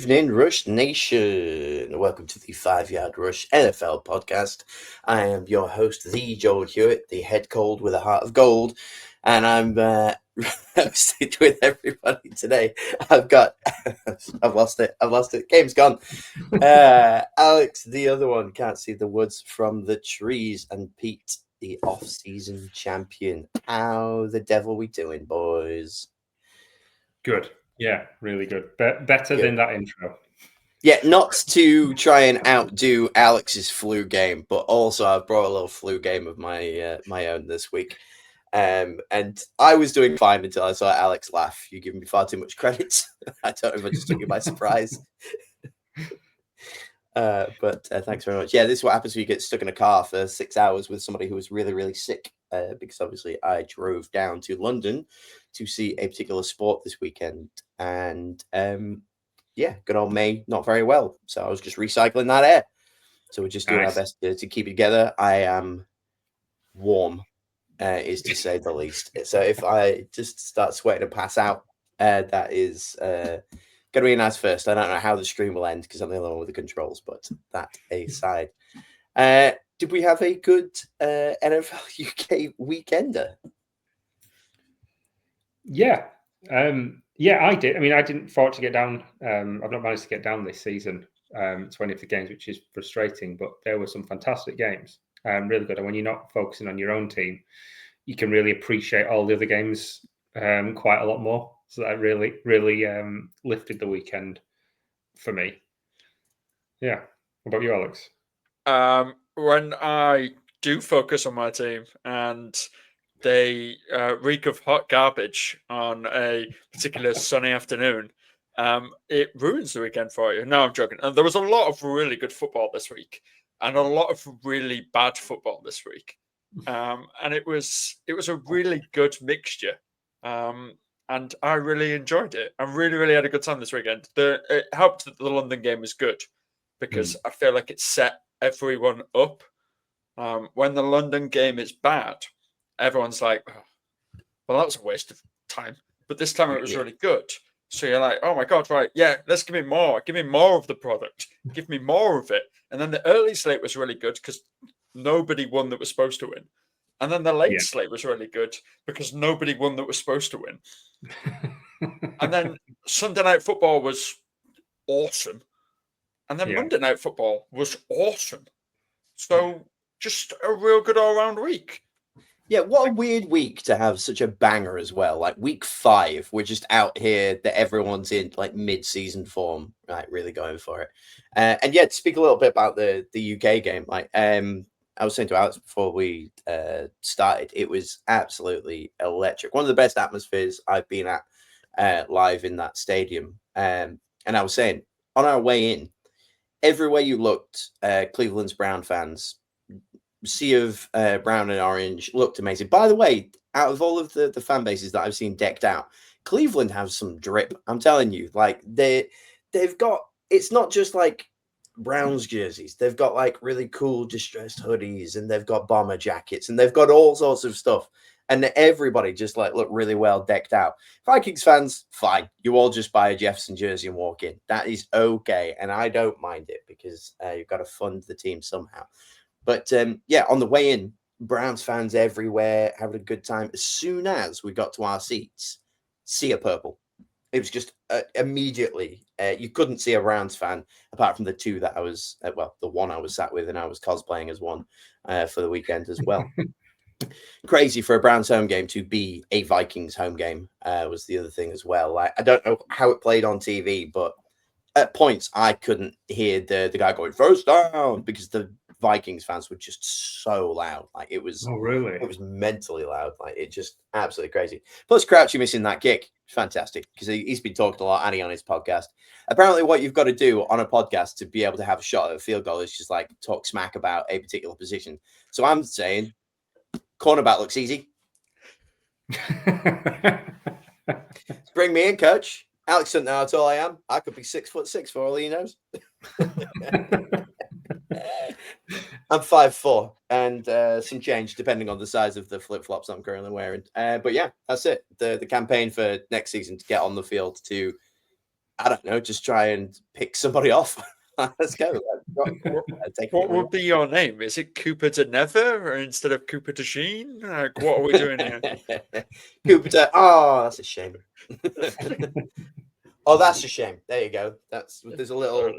evening, Rush Nation. Welcome to the 5 Yard Rush NFL podcast. I am your host, the Joel Hewitt, the head cold with a heart of gold, and I'm hosted with everybody today. I've lost it. Game's gone. Alex, the other one, can't see the woods from the trees, and Pete, the off-season champion. How the devil we doing, boys? Good. Yeah, really good. Better than that intro. Yeah, not to try and outdo Alex's flu game, but also I've brought a little flu game of my own this week. And I was doing fine until I saw Alex laugh. You give me far too much credit. I don't know if I just took you by surprise. But thanks very much. Yeah, this is what happens when you get stuck in a car for 6 hours with somebody who was really, really sick. Because obviously I drove down to London to see a particular sport this weekend. And yeah, good old May, not very well. So I was just recycling that air. So we're just doing our best to keep it together. I am warm, is to say the least. So if I just start sweating and pass out, that is going to be a nice first. I don't know how the stream will end because I'm the only one with the controls, but that aside. Did we have a good NFL UK weekender? Yeah. Yeah, I did. I mean, I didn't thought to get down. I've not managed to get down this season to any of the games, which is frustrating, but there were some fantastic games. Really good. And when you're not focusing on your own team, you can really appreciate all the other games quite a lot more. So that really lifted the weekend for me. Yeah. What about you, Alex? When I do focus on my team and they reek of hot garbage on a particular sunny afternoon, it ruins the weekend for you. No, I'm joking. And there was a lot of really good football this week and a lot of really bad football this week. And it was a really good mixture. And I really enjoyed it. I really had a good time this weekend. It helped that the London game was good because I feel like it set everyone up. When the London game is bad, everyone's like, oh, well, that was a waste of time. But this time it was really good. So you're like, oh my God, right. Yeah, let's give me more. Give me more of the product. Give me more of it. And then the early slate was really good because nobody won that was supposed to win. And then the late slate was really good because nobody won that was supposed to win. And then Sunday Night Football was awesome. And then Monday Night Football was awesome. So just a real good all-round week. Yeah, what a weird week to have such a banger as well. Like week 5, we're just out here that everyone's in like mid-season form, right? Really going for it. And yeah, to speak a little bit about the UK game, like I was saying to Alex before we started, it was absolutely electric. One of the best atmospheres I've been at live in that stadium. And I was saying, on our way in, everywhere you looked, Cleveland's Brown fans, sea of brown and orange, looked amazing. By the way, out of all of the fan bases that I've seen decked out, Cleveland has some drip. I'm telling you, like they've got, it's not just like Browns jerseys. They've got like really cool distressed hoodies, and they've got bomber jackets, and they've got all sorts of stuff. And everybody just like look really well decked out. Vikings fans, fine. You all just buy a Jefferson jersey and walk in. That is okay. And I don't mind it because you've got to fund the team somehow. But yeah, on the way in, Browns fans everywhere having a good time. As soon as we got to our seats, sea of purple. It was just immediately, you couldn't see a Browns fan apart from the two that I was, the one I was sat with, and I was cosplaying as one for the weekend as well. Crazy for a Browns home game to be a Vikings home game was the other thing as well. Like, I don't know how it played on TV, but at points I couldn't hear the guy going first down because the Vikings fans were just so loud. Like it was, it was mentally loud. Like it just absolutely crazy. Plus Crouchy missing that kick, fantastic because he's been talking a lot, Annie, on his podcast. Apparently, what you've got to do on a podcast to be able to have a shot at a field goal is just like talk smack about a particular position. So I'm saying, cornerback looks easy. Bring me in, coach. Alex doesn't know how tall I am. I could be 6'6" for all he knows. I'm 5'4" and some change depending on the size of the flip-flops I'm currently wearing. But yeah, that's it. The campaign for next season to get on the field to I don't know, just try and pick somebody off. Let's go. What would be your name? Is it Cooper de Never or instead of Cooper de Jean? Like, what are we doing here? Cooper. Oh, that's a shame. Oh, that's a shame. There you go. There's a little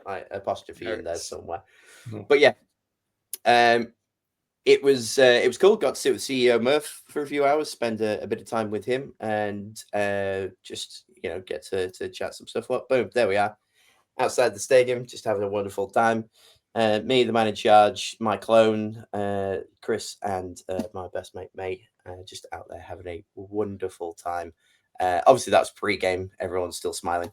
like apostrophe in there somewhere. But yeah, it was cool. Got to sit with CEO Murf for a few hours, spend a bit of time with him, and just get to chat some stuff up. Boom, there we are, outside the stadium, just having a wonderful time. Me, the man in charge, my clone, Chris, and my best mate, May, just out there having a wonderful time. Obviously, that was pre-game. Everyone's still smiling.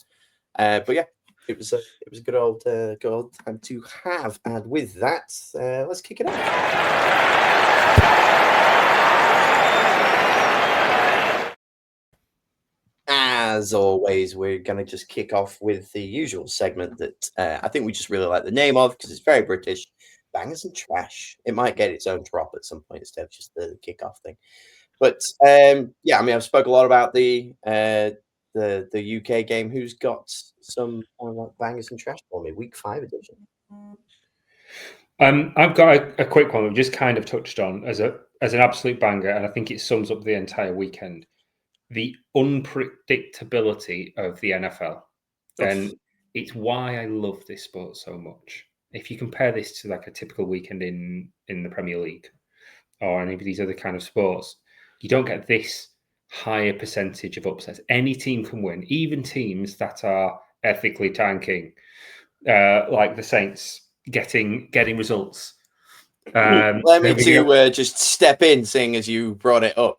But yeah, it was a good old time to have. And with that, let's kick it off. As always, we're going to just kick off with the usual segment that I think we just really like the name of because it's very British. Bangers and Trash. It might get its own drop at some point instead of just the kickoff thing. But yeah, I mean, I've spoke a lot about the UK game. Who's got some bangers and trash for me? Week 5 edition. I've got a quick one we've just kind of touched on as an absolute banger, and I think it sums up the entire weekend. The unpredictability of the NFL. And it's why I love this sport so much. If you compare this to like a typical weekend in the Premier League or any of these other kind of sports, you don't get this higher percentage of upsets. Any team can win, even teams that are ethically tanking, like the Saints getting results. Let me just step in, seeing as you brought it up.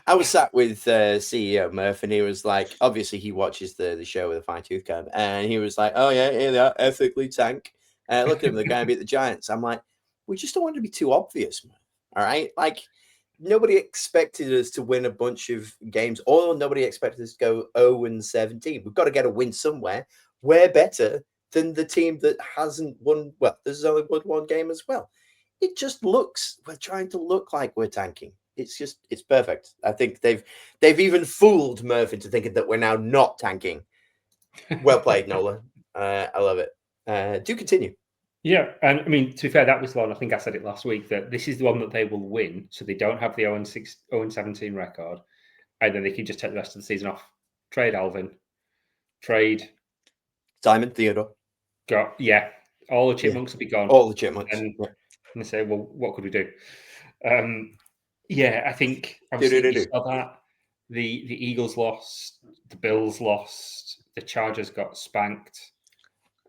I was sat with CEO Murf, and he was like, obviously he watches the show with a fine tooth comb, and he was like, oh yeah, here they are, ethically tank. Look at them, they're going to beat the Giants. I'm like, we just don't want to be too obvious, man. All right, like nobody expected us to win a bunch of games, or nobody expected us to go 0-17. We've got to get a win somewhere. We're better than the team that hasn't won. Well, there's only won one game as well. It just looks, we're trying to look like we're tanking. It's perfect. I think they've even fooled Murf into thinking that we're now not tanking. Well played, Nola. I love it. Do continue. Yeah, and I mean, to be fair, that was the one, I think I said it last week, that this is the one that they will win, so they don't have the 0-17 record, and then they can just take the rest of the season off. Trade Alvin. Trade Simon Theodore. All the chipmunks will be gone. All the chipmunks. And they say, well, what could we do? I think obviously you saw that. The Eagles lost, the Bills lost, the Chargers got spanked,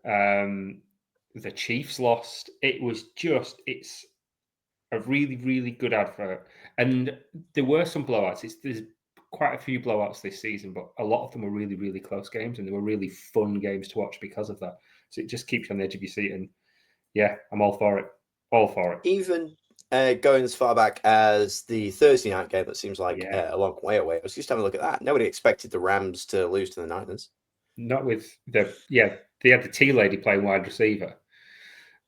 the Chiefs lost. It's a really, really good advert. And there were some blowouts. There's quite a few blowouts this season, but a lot of them were really, really close games, and they were really fun games to watch because of that. So it just keeps you on the edge of your seat, and yeah, I'm all for it. All for it. Even going as far back as the Thursday night game, that seems like a long way away. I was just having a look at that. Nobody expected the Rams to lose to the Niners. Not with they had the T lady playing wide receiver,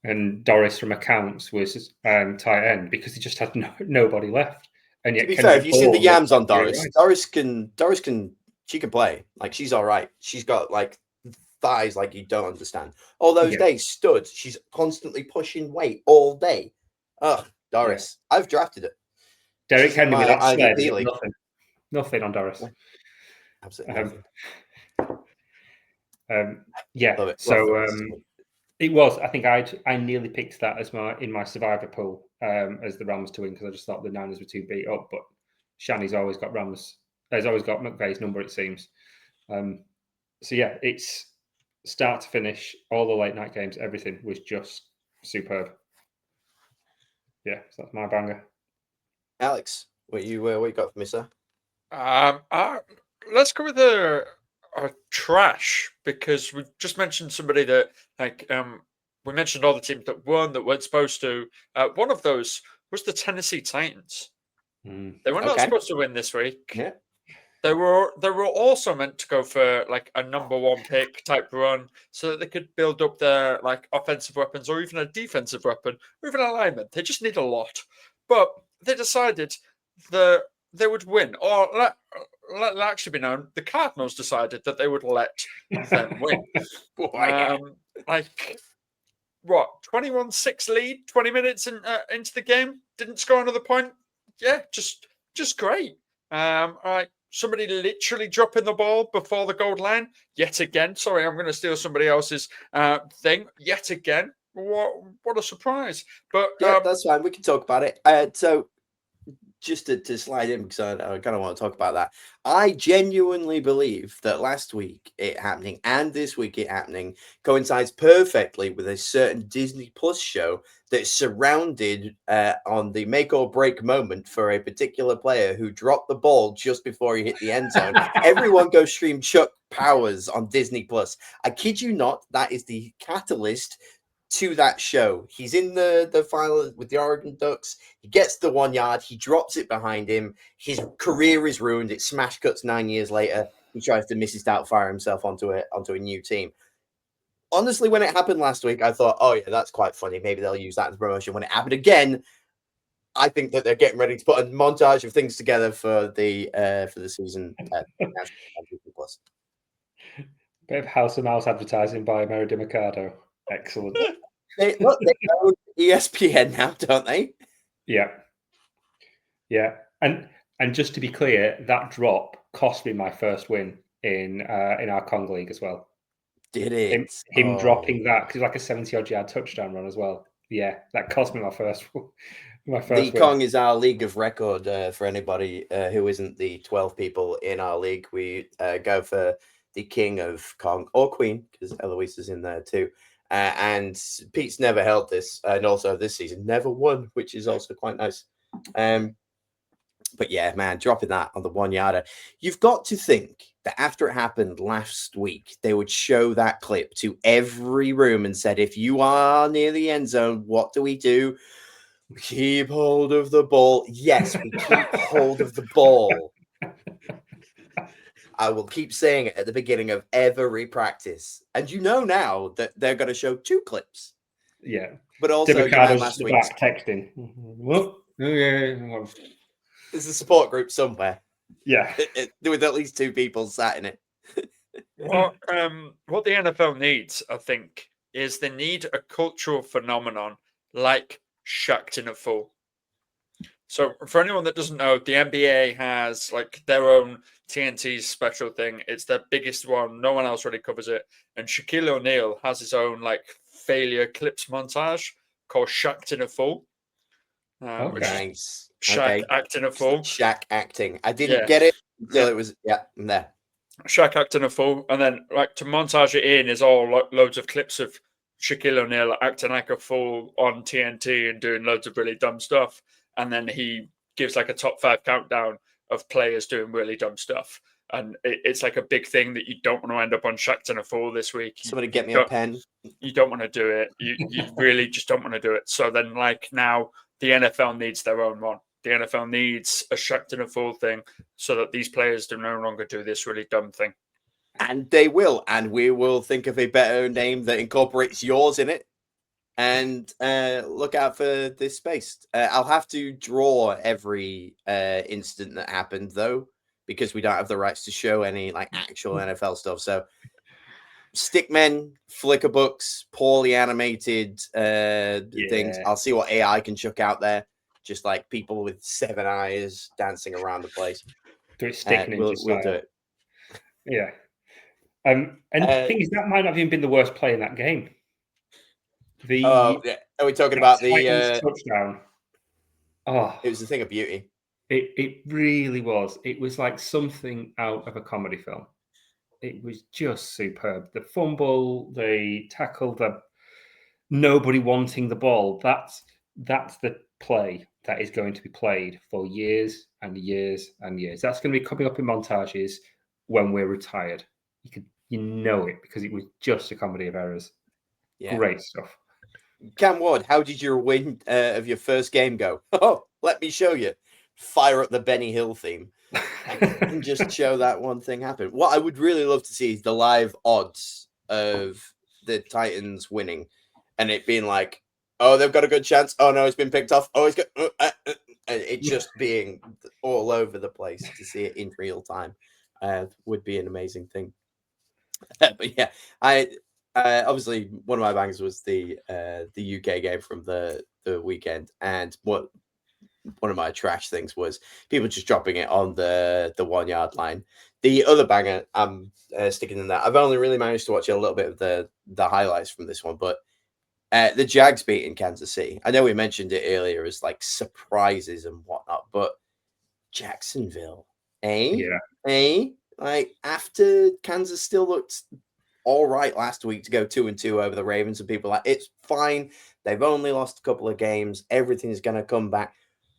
and Doris from accounts was tight end because he just had nobody left. And yet, to be fair, if you see the yams on Doris, Doris can play. Like, she's all right. She's got like thighs like you don't understand. All those days stood. She's constantly pushing weight all day. Oh, Doris, I've drafted it. Derek Henry with that sled, nothing on Doris. Absolutely nothing. It was. I think I nearly picked that as in my survivor pool as the Rams to win because I just thought the Niners were too beat up. But Shani's always got Rams. Has always got McVay's number, it seems. It's start to finish, all the late night games, everything was just superb. Yeah, so that's my banger. Alex, what you got for me, sir? Let's go with a trash, because we've just mentioned somebody that we mentioned all the teams that won that weren't supposed to. One of those was the Tennessee Titans. They were not supposed to win this week. Yeah. They were also meant to go for like a number 1 pick type run so that they could build up their like offensive weapons or even a defensive weapon or even alignment. They just need a lot. But they decided that they would win. Or let it actually be known, the Cardinals decided that they would let them win. Like, what, 21-6 lead, 20 minutes into the game, didn't score another point. Yeah, just great. Somebody literally dropping the ball before the goal line yet again. Sorry, I'm going to steal somebody else's thing yet again. What a surprise! But yeah, that's fine. We can talk about it. So just to slide in, because I kind of want to talk about that. I genuinely believe that last week it happening and this week it happening coincides perfectly with a certain Disney Plus show that's surrounded on the make or break moment for a particular player who dropped the ball just before he hit the end zone. Everyone go stream Chuck Powers on Disney Plus. I kid you not, that is the catalyst to that show. He's in the final with the Oregon Ducks. He gets the 1 yard. He drops it behind him. His career is ruined. It smash cuts 9 years later. He tries to Mrs. Doubtfire himself onto a new team. Honestly, when it happened last week, I thought, oh yeah, that's quite funny. Maybe they'll use that as promotion. When it happened again, I think that they're getting ready to put a montage of things together for the season. Plus. Bit of House of Mouse advertising by Mary DiMiccardo. Excellent. They own ESPN now, don't they? Yeah. And just to be clear, that drop cost me my first win in our Kong League as well. Did it? Him dropping that, because it was like a 70-odd yard touchdown run as well. Yeah, that cost me my first the win. Kong is our league of record for anybody who isn't the 12 people in our league. We go for the king of Kong or queen, because Eloise is in there too. And Pete's never held this, and also this season never won, which is also quite nice. But yeah, man, dropping that on the 1 yarder. You've got to think that after it happened last week, they would show that clip to every room and said, if you are near the end zone, what do? We keep hold of the ball. Yes, we keep hold of the ball. I will keep saying it at the beginning of every practice. And you know now that they're going to show 2 clips. Yeah. But also, you know, last week texting. There's a support group somewhere. Yeah. With at least 2 people sat in it. What the NFL needs, I think, is they need a cultural phenomenon like Shacked in a Fool. So for anyone that doesn't know, the NBA has like their own TNT special thing. It's their biggest one. No one else really covers it. And Shaquille O'Neal has his own like failure clips montage called Shacked in a Fool. Nice. Shaq acting a fool. Shaq acting. I didn't get it until it was there. Shaq acting a fool, and then like to montage it in is all loads of clips of Shaquille O'Neal acting like a fool on TNT and doing loads of really dumb stuff, and then he gives like a top 5 countdown of players doing really dumb stuff, and it's like a big thing that you don't want to end up on Shacked in a Fool this week. Somebody get me a pen. You don't want to do it. You really just don't want to do it. So then, like now, the NFL needs their own one. The NFL needs a Shacked in a Fool thing so that these players do no longer do this really dumb thing. And they will. And we will think of a better name that incorporates yours in it. And look out for this space. I'll have to draw every incident that happened, though, because we don't have the rights to show any like actual NFL stuff. So stickmen, flicker books, poorly animated things. I'll see what AI can chuck out there. Just like people with 7 eyes dancing around the place. Do it stick ninja style. We'll do it. Yeah. And the thing is, that might not have even been the worst play in that game. Are we talking about the touchdown? Oh, it was a thing of beauty. It really was. It was like something out of a comedy film. It was just superb. The fumble, the tackle, the nobody wanting the ball. That's the play that is going to be played for years and years and years. That's going to be coming up in montages when we're retired. You know it because it was just a comedy of errors. Yeah. Great stuff. Cam Ward, how did your win of your first game go? Oh, let me show you. Fire up the Benny Hill theme and just show that one thing happen. What I would really love to see is the live odds of the Titans winning and it being like, oh, they've got a good chance. Oh, no, it's been picked off. Oh, it's good. it just being all over the place to see it in real time would be an amazing thing. But yeah, I obviously one of my bangs was the UK game from the weekend, and one of my trash things was people just dropping it on the 1 yard line. The other banger, I'm sticking in that. I've only really managed to watch a little bit of the highlights from this one, but the Jags beating Kansas City. I know we mentioned it earlier as like surprises and whatnot, but Jacksonville, like after Kansas still looked all right last week to go 2-2 over the Ravens, and people are like, it's fine. They've only lost a couple of games. Everything's going to come back.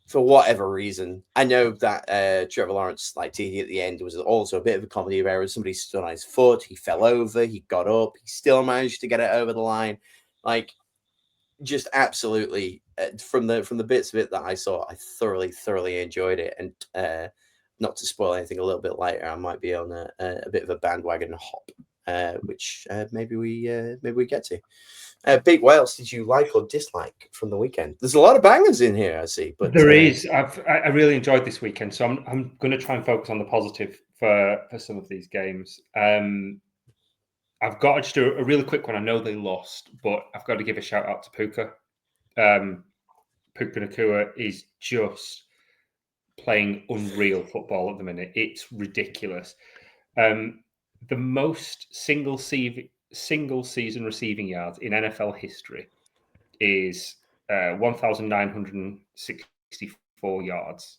For whatever reason, I know that Trevor Lawrence, like TD at the end, was also a bit of a comedy of errors. Somebody stood on his foot. He fell over. He got up. He still managed to get it over the line. Like, just absolutely from the bits of it that I saw, I thoroughly enjoyed it. And not to spoil anything a little bit later, I might be on a bit of a bandwagon hop, which maybe we get to. Pete, what else did you like or dislike from the weekend? There's a lot of bangers in here, I see. But there is. I really enjoyed this weekend, so I'm going to try and focus on the positive for some of these games. I've got just a really quick one. I know they lost, but I've got to give a shout out to Puka. Puka Nacua is just playing unreal football at the minute. It's ridiculous. The most single season receiving yards in NFL history is 1,964 yards,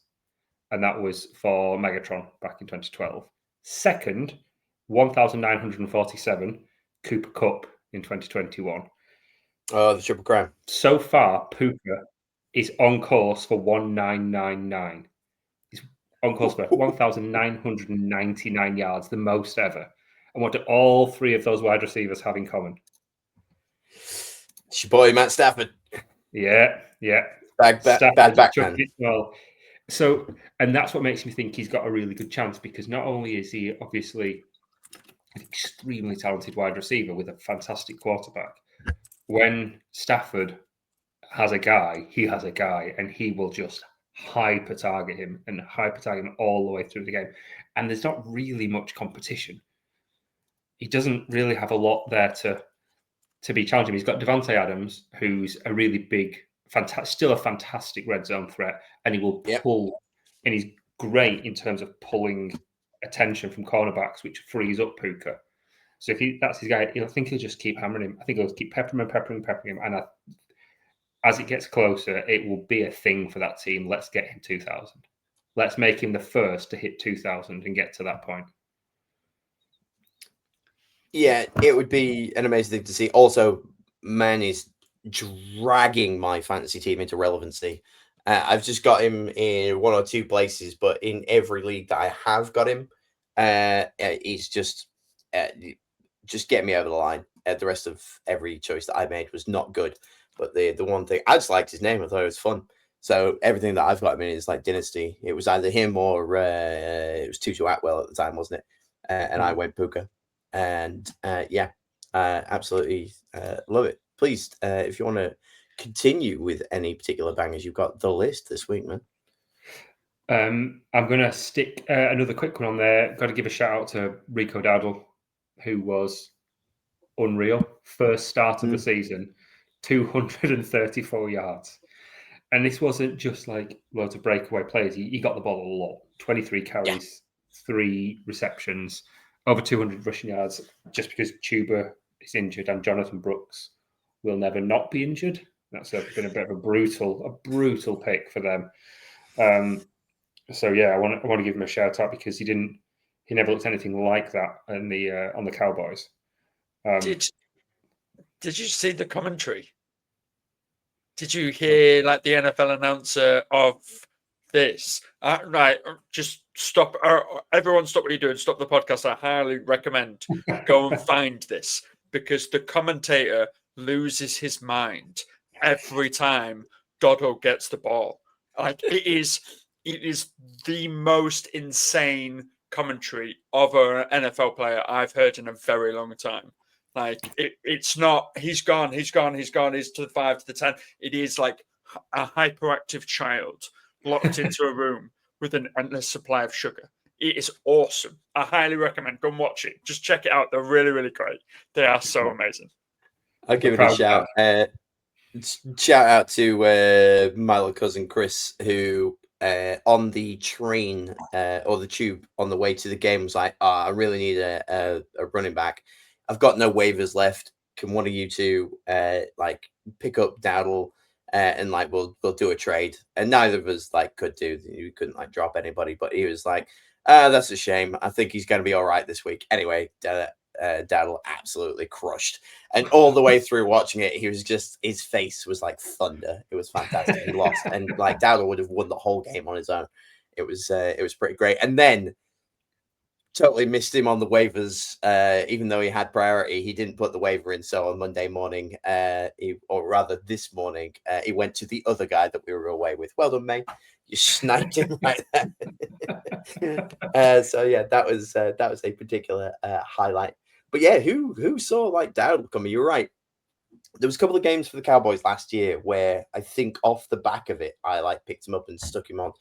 and that was for Megatron back in 2012. Second, 1,947, Cooper Kupp in 2021. Oh, the Triple Crown. So far, Puka is on course for 1,999. He's on course for 1,999 yards, the most ever. And what do all three of those wide receivers have in common? It's your boy, Matt Stafford. Yeah. Bad backhand. Well, so, and that's what makes me think he's got a really good chance, because not only is he obviously an extremely talented wide receiver with a fantastic quarterback, when Stafford has a guy, he has a guy, and he will just hyper target him all the way through the game. And there's not really much competition. He doesn't really have a lot there to be challenging. He's got Devontae Adams, who's a really big, still a fantastic red zone threat, and he will pull, and he's great in terms of pulling attention from cornerbacks, which frees up Puka. So if that's his guy, I think he'll just keep hammering him. I think he'll keep peppering him. And as it gets closer, it will be a thing for that team. Let's get him 2,000. Let's make him the first to hit 2,000 and get to that point. Yeah, it would be an amazing thing to see. Also, man is dragging my fantasy team into relevancy. I've just got him in one or two places, but in every league that I have got him, he's just getting me over the line. The rest of every choice that I made was not good. But the one thing, I just liked his name. I thought it was fun. So everything that I've got him in is like Dynasty. It was either him or it was Tutu Atwell at the time, wasn't it? And I went Puka. And absolutely love it. Please, if you want to continue with any particular bangers, you've got the list this week, man. I'm going to stick another quick one on there. Got to give a shout out to Rico Dowdle, who was unreal. First start of the season, 234 yards. And this wasn't just like loads of breakaway plays. He got the ball a lot. 23 carries, 3 receptions, over 200 rushing yards, just because Chuba is injured and Jonathan Brooks will never not be injured. That's been a bit of a brutal pick for them. So yeah, I want to give him a shout out, because he never looked anything like that on the Cowboys. Did you see the commentary? Did you hear like the NFL announcer of this? Right, just stop. Everyone stop what you're doing. Stop the podcast. I highly recommend go and find this, because the commentator loses his mind every time Dodo gets the ball. Like it is the most insane commentary of an NFL player I've heard in a very long time. Like it's not, he's gone, he's to the 5, to the 10. It is like a hyperactive child locked into a room with an endless supply of sugar. It is awesome. I highly recommend. Go and watch it. Just check it out. They're really, really great. They are so amazing. I'll give it a shout. Shout out to my little cousin Chris, who on the train or the tube on the way to the game was like, I really need a running back. I've got no waivers left. Can one of you two like pick up Dowdle and like we'll do a trade? And neither of us like could do. We couldn't like drop anybody, but he was like, that's a shame. I think he's going to be all right this week. Anyway, Dowdle absolutely crushed, and all the way through watching it, he was just, his face was like thunder. It was fantastic. He lost, and like Dowdle would have won the whole game on his own. It was pretty great. And then totally missed him on the waivers, even though he had priority. He didn't put the waiver in. So on Monday morning, or rather this morning, he went to the other guy that we were away with. Well done, mate. You sniped him right there. So yeah, that was a particular highlight. But yeah, who saw like Dowdle coming? You're right. There was a couple of games for the Cowboys last year where I think off the back of it, I like picked him up and stuck him on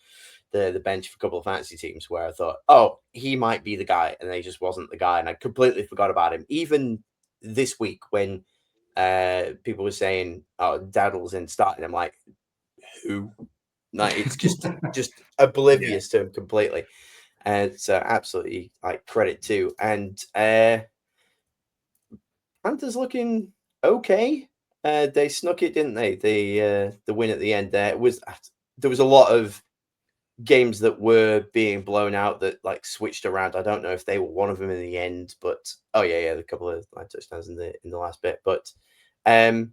the bench for a couple of fantasy teams where I thought, oh, he might be the guy, and he just wasn't the guy, and I completely forgot about him. Even this week when people were saying, oh, Dowdle's in starting, I'm like, who? Like, it's just oblivious to him completely. And so absolutely like credit to. And Panthers looking okay. They snuck it, didn't they? The win at the end there was a lot of games that were being blown out that like switched around. I don't know if they were one of them in the end, but a couple of like touchdowns in the last bit. But a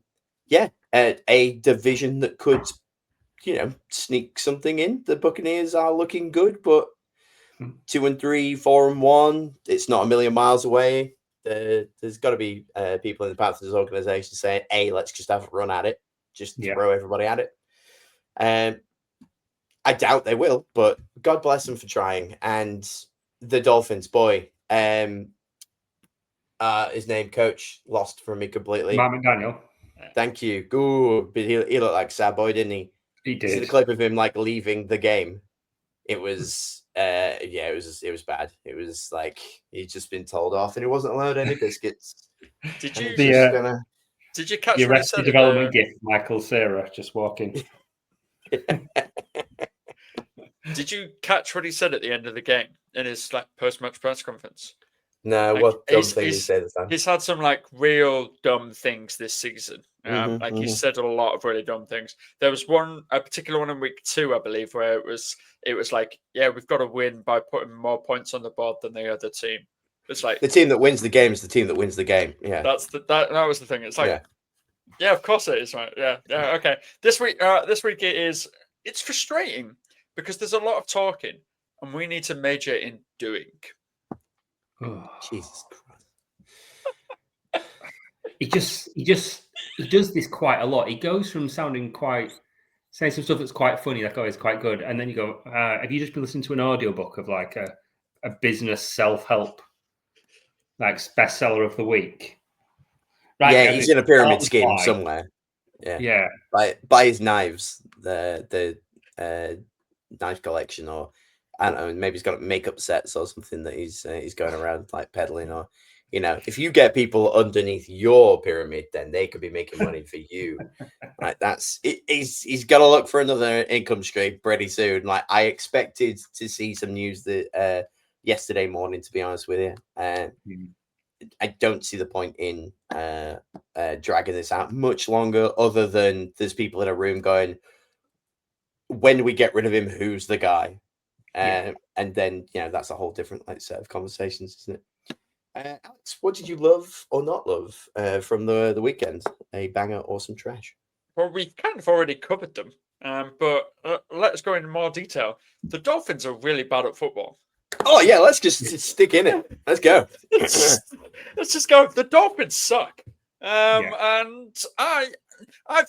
division that could, sneak something in. The Buccaneers are looking good, but 2-3, 4-1, it's not a million miles away. There's got to be people in the Panthers organization saying, hey, let's just have a run at it. Just throw everybody at it. I doubt they will, but God bless them for trying. And the Dolphins, boy, his name, coach, lost from me completely. Mark McDaniel. Thank you. Good, but he looked like a sad boy, didn't he? He did. See the clip of him like leaving the game. It was, it was bad. It was like he'd just been told off, and he wasn't allowed any biscuits. Did you? Did you catch the Arrested Development gift? Michael Cera just walking. Did you catch what he said at the end of the game in his like post-match press conference? No, like, what dumb thing he said this time? He's had some like real dumb things this season. He said a lot of really dumb things. There was a particular one in week 2, I believe, where it was like, yeah, we've got to win by putting more points on the board than the other team. It's like the team that wins the game is the team that wins the game. Yeah, that was the thing. It's like, yeah, of course it is, right? Yeah, okay. This week it's frustrating because there's a lot of talking, and we need to major in doing. Oh, Jesus Christ! He does this quite a lot. He goes from saying some stuff that's quite funny, like, oh, it's quite good, and then you go, have you just been listening to an audiobook of like a business self-help, like bestseller of the week? Right, yeah, he's in a pyramid scheme somewhere. Yeah. Buy his knives, the knife collection, or I don't know, maybe he's got makeup sets or something that he's going around like peddling, or if you get people underneath your pyramid, then they could be making money for you. Right, that's it. He's got to look for another income stream pretty soon. Like, I expected to see some news that yesterday morning, to be honest with you. I don't see the point in dragging this out much longer, other than there's people in a room going, when do we get rid of him? Who's the guy? And then, that's a whole different set of conversations, isn't it? Alex, what did you love or not love from the weekend? A banger or some trash? Well, we kind of already covered them, but let's go into more detail. The Dolphins are really bad at football. Oh, yeah, let's just stick in it. Let's go. Let's just go. The Dolphins suck. And I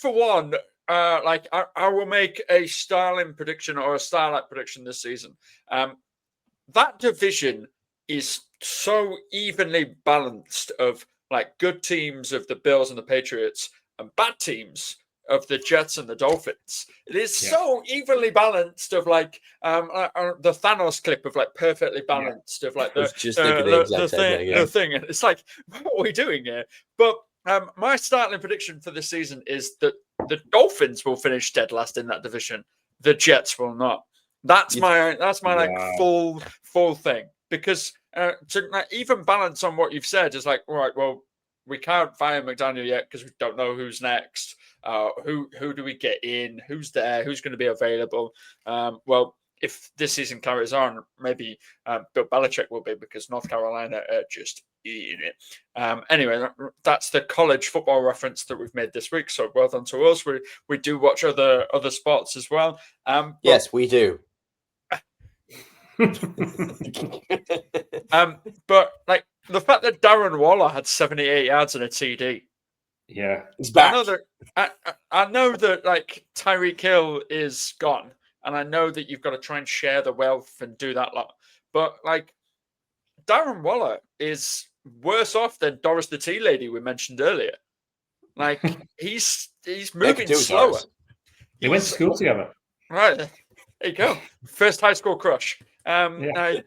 for one, I will make a Starling prediction or a Starlight prediction this season. That division is so evenly balanced of like good teams of the Bills and the Patriots and bad teams of the Jets and the Dolphins. It is so evenly balanced of like the Thanos clip of like perfectly balanced of like the thing. And it's like, what are we doing here? But my startling prediction for this season is that the Dolphins will finish dead last in that division. The Jets will not. That's my like full thing, because to like, even balance on what you've said is like, all right, well, we can't fire McDaniel yet because we don't know who's next. Who do we get in? Who's there? Who's going to be available? Well, if this season carries on, maybe Bill Belichick will be, because North Carolina are just eating it. Anyway, that's the college football reference that we've made this week. So well done to us. We do watch other sports as well. Yes, we do. But like the fact that Darren Waller had 78 yards and a TD. Yeah, he's back. I know that like Tyreek Hill is gone, and I know that you've got to try and share the wealth and do that lot. But like Darren Waller is worse off than Doris the Tea Lady we mentioned earlier. Like he's moving slower. They went to school together. Right. There you go. First high school crush. But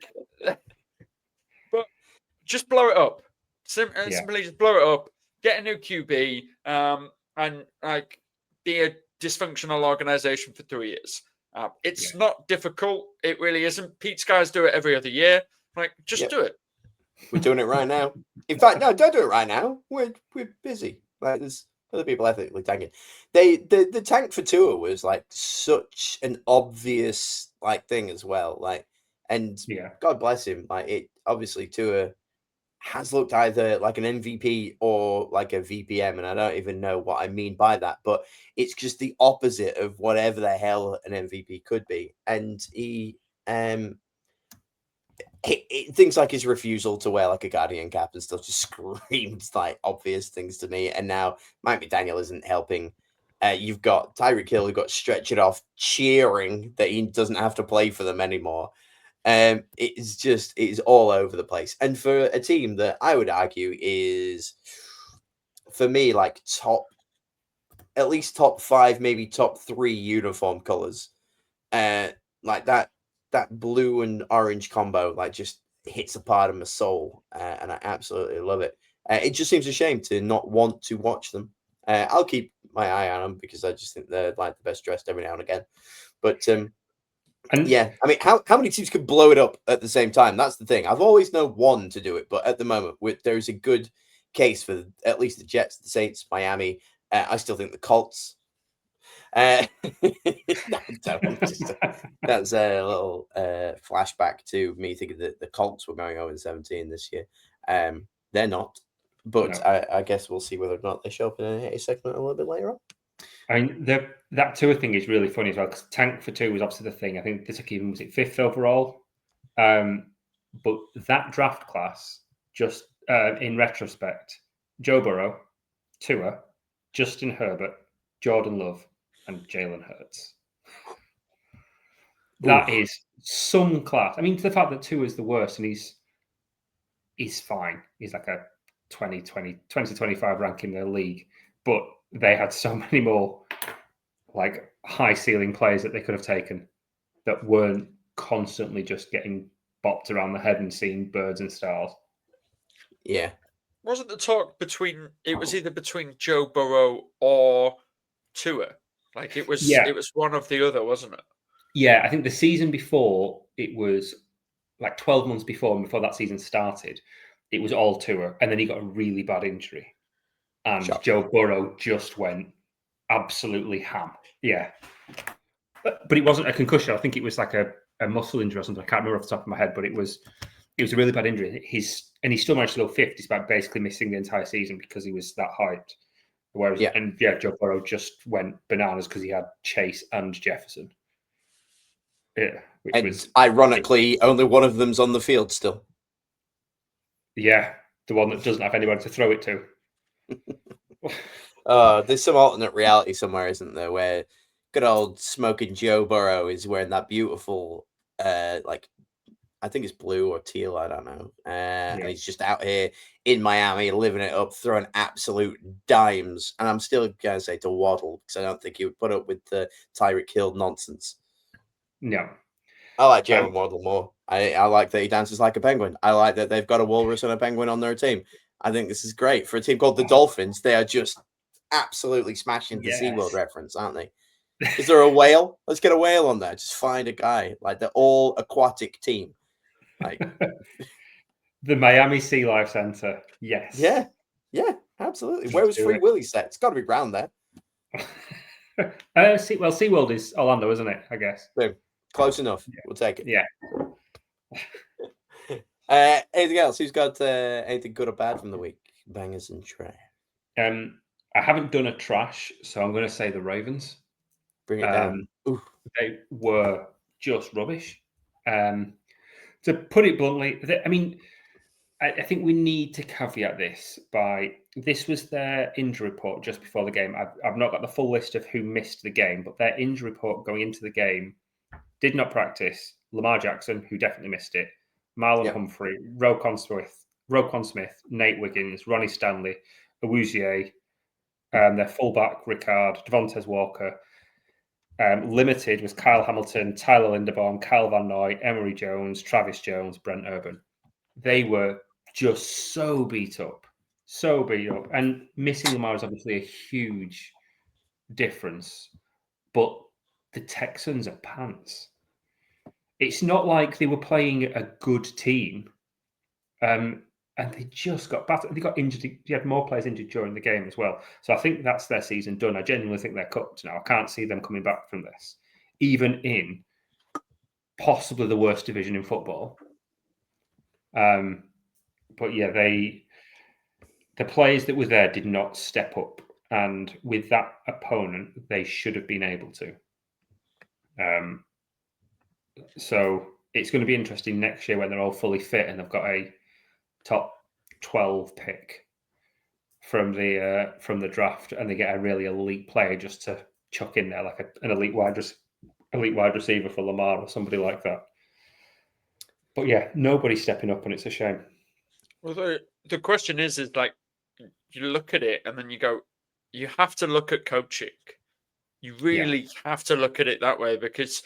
just blow it up. Simply just blow it up. Get a new QB, and like be a dysfunctional organization for 3 years. It's not difficult. It really isn't. Pete's guys do it every other year. Like, just do it. We're doing it right now. In fact, no, don't do it right now. We're busy. Like, there's other people ethically tanking. The tank for Tua was like such an obvious like thing as well. Like, and God bless him. Like, it obviously Tua has looked either like an MVP or like a VPM, and I don't even know what I mean by that, but it's just the opposite of whatever the hell an MVP could be. And he things like his refusal to wear like a Guardian cap and stuff just screams like obvious things to me. And now Mike McDaniel isn't helping. You've got Tyreek Hill who got stretched off cheering that he doesn't have to play for them anymore. It's all over the place. And for a team that I would argue is, for me, like at least top 5, maybe top 3 uniform colors, like that blue and orange combo, like just hits a part of my soul, and I absolutely love it. It just seems a shame to not want to watch them. I'll keep my eye on them because I just think they're like the best dressed every now and again. But yeah, I mean, how many teams could blow it up at the same time? That's the thing. I've always known one to do it, but at the moment, there's a good case for at least the Jets, the Saints, Miami. I still think the Colts. No, that's a little flashback to me thinking that the Colts were going 0-17 this year. They're not, but no. I guess we'll see whether or not they show up in a segment a little bit later on. I mean, that Tua thing is really funny as well, because tank for Tua was obviously the thing. I think this even was it 5th overall, but that draft class, just in retrospect, Joe Burrow, Tua, Justin Herbert, Jordan Love, and Jalen Hurts. That is some class. I mean, to the fact that Tua is the worst, and he's fine. He's like a 20 to 25 ranking in the league, but they had so many more like high ceiling players that they could have taken that weren't constantly just getting bopped around the head and seeing birds and stars. Yeah. Wasn't the talk it was either between Joe Burrow or Tua? Like it was one of the other, wasn't it? Yeah, I think the season before, it was like 12 months before that season started, it was all Tua, and then he got a really bad injury. And Joe Burrow just went absolutely ham. Yeah. But it wasn't a concussion. I think it was like a muscle injury or something. I can't remember off the top of my head, but it was a really bad injury. He still managed to go 5th despite basically missing the entire season because he was that hyped. Whereas, Joe Burrow just went bananas because he had Chase and Jefferson. Yeah. And ironically, only one of them's on the field still. Yeah. The one that doesn't have anyone to throw it to. There's some alternate reality somewhere, isn't there, where good old smoking Joe Burrow is wearing that beautiful like I think it's blue or teal. I don't know. And he's just out here in Miami, living it up, throwing absolute dimes. And I'm still going to say to Waddle, because I don't think he would put up with the Tyreek Hill nonsense. No. I like Jalen Waddle more. I like that he dances like a penguin. I like that they've got a walrus and a penguin on their team. I think this is great. For a team called the Dolphins, they are just absolutely smashing the SeaWorld reference, aren't they? Is there a whale? Let's get a whale on there. Just find a guy. Like, the all aquatic team. Like the Miami Sea Life Center. Yes. Yeah, absolutely. Where was Free Willy set? It's got to be round there. SeaWorld is Orlando, isn't it? I guess. Boom. Close enough. We'll take it. Yeah. Anything else? Who's got anything good or bad from the week? Bangers and trash. I haven't done a trash, so I'm going to say the Ravens. Bring it down. They were just rubbish. To put it bluntly, I mean, I think we need to caveat this by this was their injury report just before the game. I've not got the full list of who missed the game, but their injury report going into the game did not practice. Lamar Jackson, who definitely missed it, Marlon Humphrey, Roquan Smith, Nate Wiggins, Ronnie Stanley, Awuzie, their fullback Ricard, Devontae Walker. Limited was Kyle Hamilton, Tyler Linderbaum, Kyle Van Noy, Emory Jones, Travis Jones, Brent Urban. They were just so beat up. And missing Lamar is obviously a huge difference, but the Texans are pants. It's not like they were playing a good team, and they just got battered. They got injured. They had more players injured during the game as well. So I think that's their season done. I genuinely think they're cooked now. I can't see them coming back from this, even in possibly the worst division in football. But yeah, the players that were there did not step up, and with that opponent, they should have been able to. So it's going to be interesting next year when they're all fully fit and they've got a top 12 pick from the draft, and they get a really elite player just to chuck in there, like an elite wide receiver for Lamar or somebody like that. But yeah, nobody's stepping up, and it's a shame. Well, the question is like, you look at it and then you go, you have to look at coaching. You really have to look at it that way, because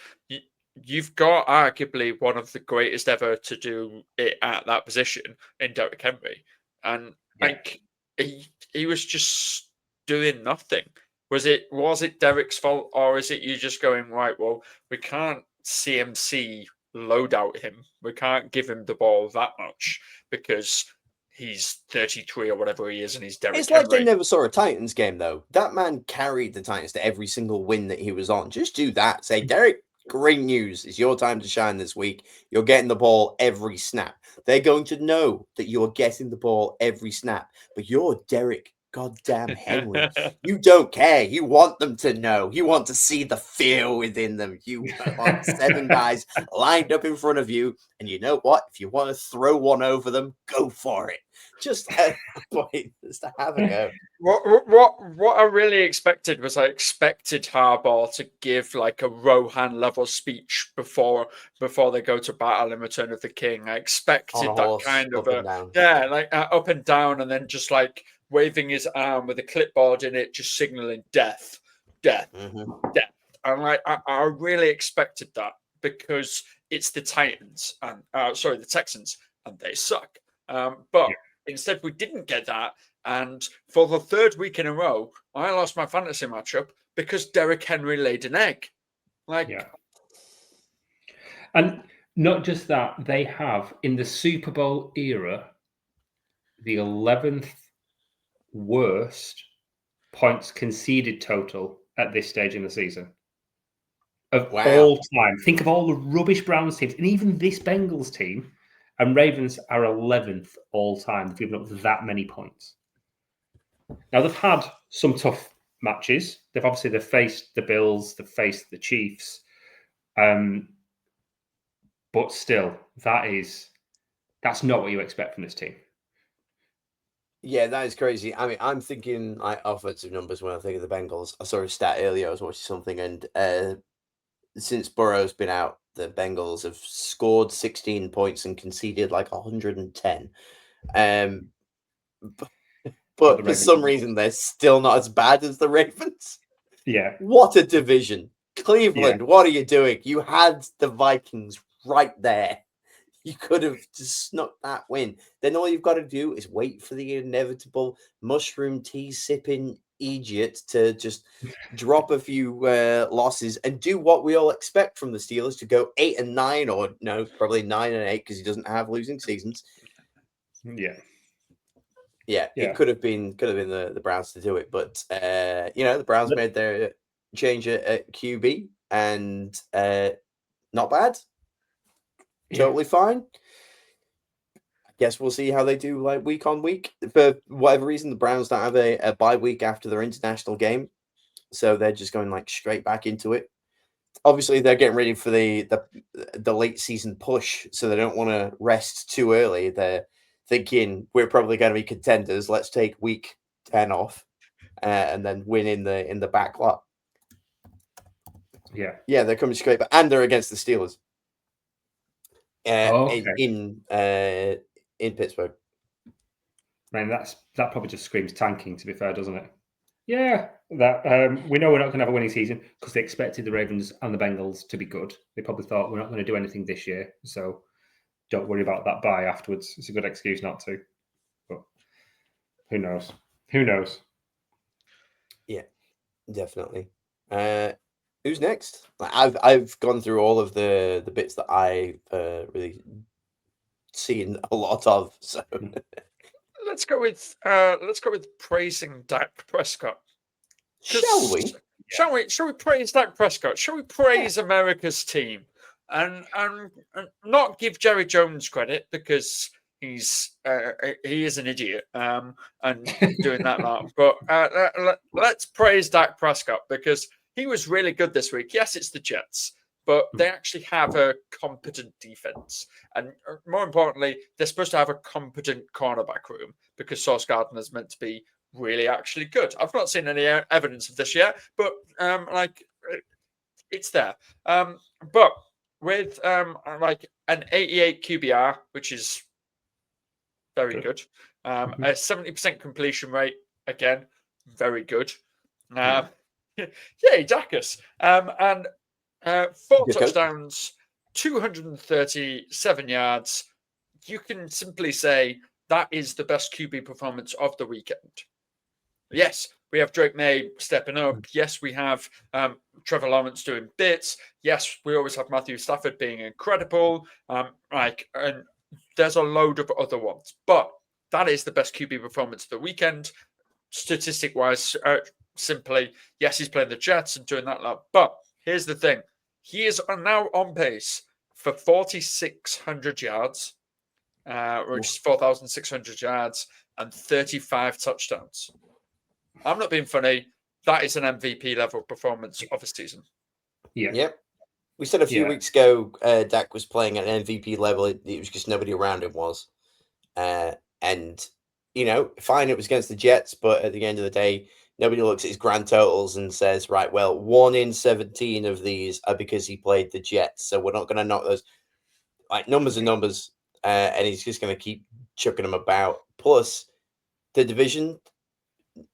you've got arguably one of the greatest ever to do it at that position in Derrick Henry. And like he was just doing nothing. Was it Derrick's fault, or is it you just going, right, well, we can't CMC load out him. We can't give him the ball that much because he's 33 or whatever he is, and he's Derrick Henry. It's like they never saw a Titans game, though. That man carried the Titans to every single win that he was on. Just do that. Say, Derrick, great news. It's your time to shine this week. You're getting the ball every snap. They're going to know that you're getting the ball every snap, but you're Derrick goddamn Henry. You don't care. You want them to know. You want to see the fear within them. You want 7 guys lined up in front of you, and you know what? If you want to throw one over them, go for it. Just to have a go. What I really expected was, I expected Harbaugh to give like a Rohan level speech before they go to battle in Return of the King. I expected that kind of up and down, and then just like waving his arm with a clipboard in it, just signaling death. And like I really expected that, because it's the Titans and the Texans, and they suck. But instead, we didn't get that. And for the 3rd week in a row, I lost my fantasy matchup because Derrick Henry laid an egg. And not just that, they have, in the Super Bowl era, the 11th worst points conceded total at this stage in the season of all time. Think of all the rubbish Browns teams, and even this Bengals team, and Ravens are 11th all time. They've given up that many points. Now, they've had some tough matches. They've faced the Bills, they've faced the Chiefs. But still, that's not what you expect from this team. Yeah, that is crazy. I mean, I'm thinking like offensive numbers when I think of the Bengals. I saw a stat earlier. I was watching something, and since Burrow's been out, the Bengals have scored 16 points and conceded like 110. But for some reason, they're still not as bad as the Ravens. Yeah. What a division. Cleveland, what are you doing? You had the Vikings right there. You could have just snuck that win. Then all you've got to do is wait for the inevitable mushroom tea sipping idiot to just drop a few losses and do what we all expect from the Steelers, to go 8-9, or no, probably 9-8, because he doesn't have losing seasons. Yeah, it could have been the Browns to do it, but the Browns made their change at QB, and not bad, totally fine. I guess we'll see how they do like week on week. For whatever reason, the Browns don't have a bye week after their international game, so they're just going like straight back into it. Obviously, they're getting ready for the late season push, so they don't want to rest too early. They're thinking we're probably going to be contenders. Let's take week 10 off and then win in the back lot. Yeah, they're coming straight back, and they're against the Steelers. In Pittsburgh. Man, that probably just screams tanking, to be fair, doesn't it? Yeah, that we know we're not going to have a winning season because they expected the Ravens and the Bengals to be good. They probably thought we're not going to do anything this year, so don't worry about that bye afterwards. It's a good excuse not to. But who knows? Who knows? Yeah, definitely. Who's next? I've gone through all of the bits that I've really seen a lot of. So let's go with praising Dak Prescott. Shall we? Shall we praise Dak Prescott? Shall we praise America's team and not give Jerry Jones credit, because he is an idiot and doing that now. But let's praise Dak Prescott, because he was really good this week. Yes, it's the Jets, but they actually have a competent defense. And more importantly, they're supposed to have a competent cornerback room, because Sauce Gardner is meant to be really actually good. I've not seen any evidence of this yet, but it's there. But with like an 88 QBR, which is very good. A 70% completion rate, again, very good. Yay, Dacus. And 4 touchdowns, 237 yards. You can simply say that is the best QB performance of the weekend. Yes, we have Drake May stepping up. Yes, we have Trevor Lawrence doing bits. Yes, we always have Matthew Stafford being incredible. And there's a load of other ones. But that is the best QB performance of the weekend. Statistic-wise, simply, yes, he's playing the Jets and doing that lot. But here's the thing. He is now on pace for 4,600 yards, which is 4,600 yards, and 35 touchdowns. I'm not being funny. That is an MVP level performance of a season. Yeah. Yep. We said a few weeks ago Dak was playing at an MVP level. It was just nobody around him was. And, fine, it was against the Jets, but at the end of the day, nobody looks at his grand totals and says, right, well, 1 in 17 of these are because he played the Jets. So we're not going to knock those. Like, numbers are numbers. And he's just going to keep chucking them about. Plus, the division,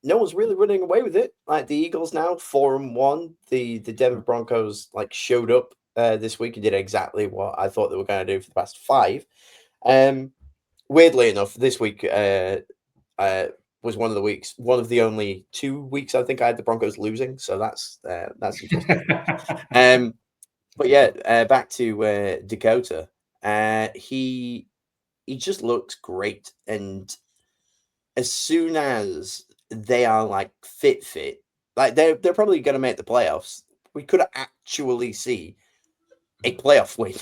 no one's really running away with it. Like, the Eagles now 4-1. The Denver Broncos showed up this week and did exactly what I thought they were going to do for the past 5. Weirdly enough, this week was one of the only 2 weeks I think I had the Broncos losing. So that's interesting. But yeah, back to Dakota. He just looks great, and as soon as they are fit, they're probably going to make the playoffs. We could actually see a playoff win